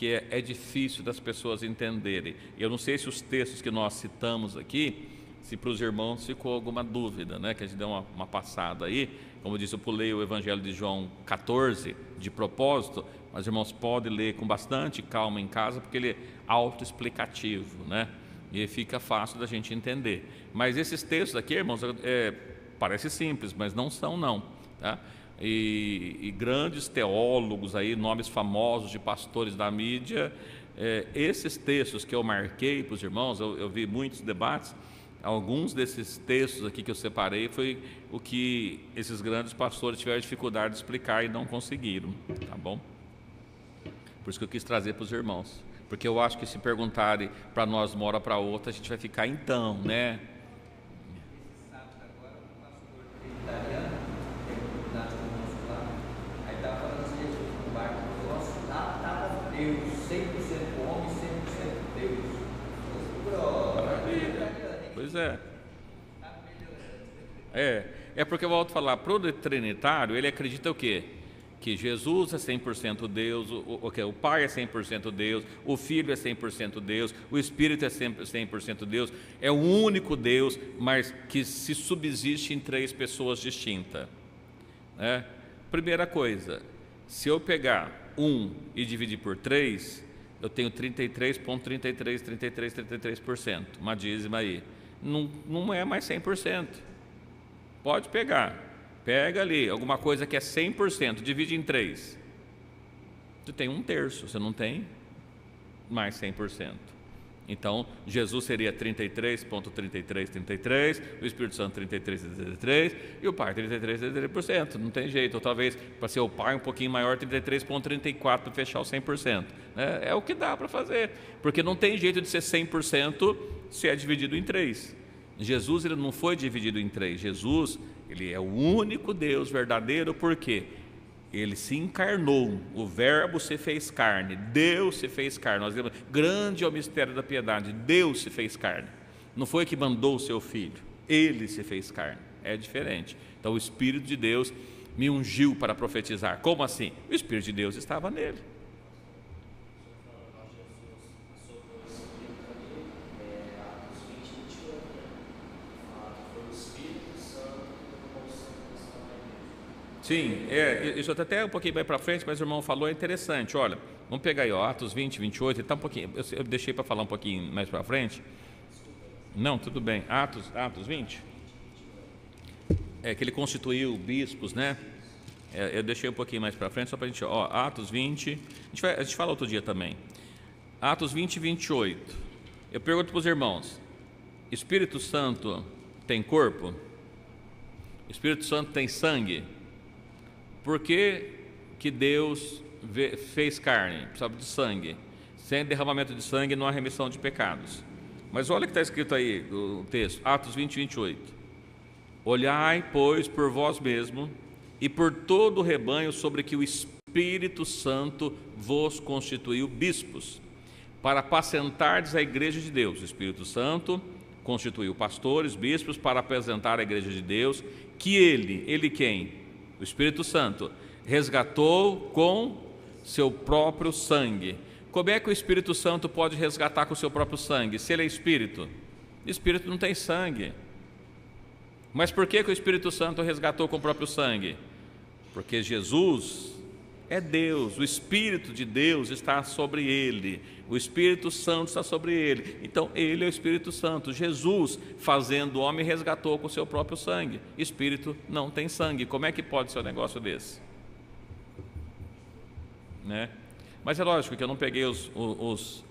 é difícil das pessoas entenderem. Eu não sei se os textos que nós citamos aqui, se para os irmãos ficou alguma dúvida, né? Que a gente deu uma passada aí. Como eu disse, eu pulei o Evangelho de João 14 de propósito, mas os irmãos podem ler com bastante calma em casa, porque ele é autoexplicativo, né? E fica fácil da gente entender. Mas esses textos aqui, irmãos, parece simples, mas não são, não, tá? E grandes teólogos aí, nomes famosos de pastores da mídia, esses textos que eu marquei para os irmãos, eu vi muitos debates. Alguns desses textos aqui que eu separei foi o que esses grandes pastores tiveram dificuldade de explicar e não conseguiram, tá bom? Por isso que eu quis trazer para os irmãos, porque eu acho que se perguntarem para nós uma hora para outra, a gente vai ficar então, né? Esse sábado agora, um pastor italiano, na conosco lá, aí estava falando assim, Jesus no barco, nossa, lá estava Deus, 100% homem, 100% Deus. Pois é. É porque eu volto a falar, para o trinitário, ele acredita o quê? Que Jesus é 100% Deus, o Pai é 100% Deus, o Filho é 100% Deus, o Espírito é 100% Deus, é o único Deus, mas que se subsiste em três pessoas distintas, né? Primeira coisa, se eu pegar 1 e dividir por 3, eu tenho 33,33%, uma dízima aí. Não é mais 100%. Pode pegar. Pega ali, alguma coisa que é 100%, divide em 3. Você tem 1/3, você não tem mais 100%. Então, Jesus seria 33,3333, o Espírito Santo 33,33 e o Pai 33,33%. Não tem jeito. Ou talvez, para ser o Pai um pouquinho maior, 33,34 para fechar o 100%. É o que dá para fazer, porque não tem jeito de ser 100% se é dividido em 3. Jesus, ele não foi dividido em 3. Jesus, ele é o único Deus verdadeiro, porque ele se encarnou, o Verbo se fez carne, Deus se fez carne. Nós lemos, grande é o mistério da piedade, Deus se fez carne. Não foi que mandou o seu filho, ele se fez carne. É diferente. Então o Espírito de Deus me ungiu para profetizar. Como assim? O Espírito de Deus estava nele. Sim, isso até um pouquinho mais para frente, mas o irmão falou, é interessante. Olha, vamos pegar aí, ó, Atos 20, 28, ele tá um pouquinho, eu deixei para falar um pouquinho mais para frente. Não, tudo bem. Atos 20. Que ele constituiu bispos, né? Eu deixei um pouquinho mais para frente, só para a gente, ó, Atos 20, a gente fala outro dia também. Atos 20 e 28. Eu pergunto para os irmãos, Espírito Santo tem corpo? Espírito Santo tem sangue? Por que Deus fez carne? Precisava de sangue. Sem derramamento de sangue não há remissão de pecados. Mas olha o que está escrito aí, o texto, Atos 20, 28. Olhai, pois, por vós mesmo e por todo o rebanho sobre que o Espírito Santo vos constituiu bispos, para apacentardes a igreja de Deus. O Espírito Santo constituiu pastores, bispos, para apresentar a igreja de Deus, que ele quem? O Espírito Santo resgatou com seu próprio sangue. Como é que o Espírito Santo pode resgatar com o seu próprio sangue? Se ele é Espírito. O Espírito não tem sangue. Mas por que o Espírito Santo resgatou com o próprio sangue? Porque Jesus É Deus, o Espírito de Deus está sobre ele, o Espírito Santo está sobre ele. Então, ele é o Espírito Santo. Jesus, fazendo o homem, resgatou com o seu próprio sangue. Espírito não tem sangue. Como é que pode ser um negócio desse? Né? Mas é lógico que eu não peguei os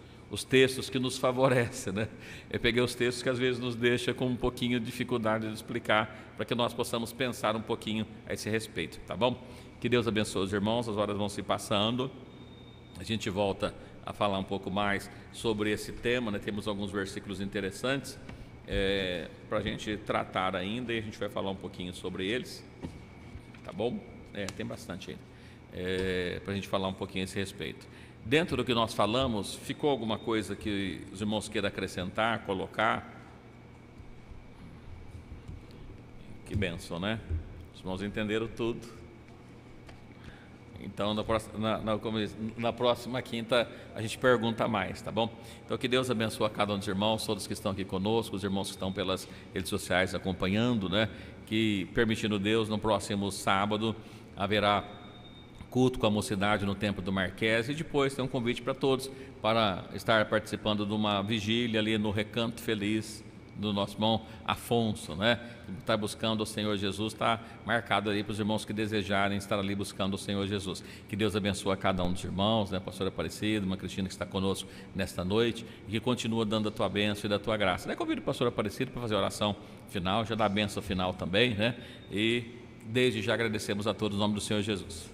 textos que nos favorecem, né? Eu peguei os textos que às vezes nos deixam com um pouquinho de dificuldade de explicar, para que nós possamos pensar um pouquinho a esse respeito, tá bom? Que Deus abençoe os irmãos, as horas vão se passando, a gente volta a falar um pouco mais sobre esse tema, né? Temos alguns versículos interessantes para a gente tratar ainda, e a gente vai falar um pouquinho sobre eles, tá bom? Tem bastante ainda, para a gente falar um pouquinho a esse respeito. Dentro do que nós falamos, ficou alguma coisa que os irmãos queiram acrescentar, colocar? Que bênção, né? Os irmãos entenderam tudo. Então, na próxima quinta, a gente pergunta mais, tá bom? Então, que Deus abençoe a cada um dos irmãos, todos que estão aqui conosco, os irmãos que estão pelas redes sociais acompanhando, né? Que, permitindo Deus, no próximo sábado, haverá culto com a mocidade no Templo do Marquês, e depois tem um convite para todos para estar participando de uma vigília ali no Recanto Feliz do nosso irmão Afonso, né? Está buscando o Senhor Jesus, está marcado ali para os irmãos que desejarem estar ali buscando o Senhor Jesus. Que Deus abençoe a cada um dos irmãos, né? Pastora Aparecida, irmã Cristina que está conosco nesta noite, e que continua dando a tua bênção e da tua graça. Daí convido o pastor Aparecido para fazer a oração final, já dá a bênção final também, né? E desde já agradecemos a todos em nome do Senhor Jesus.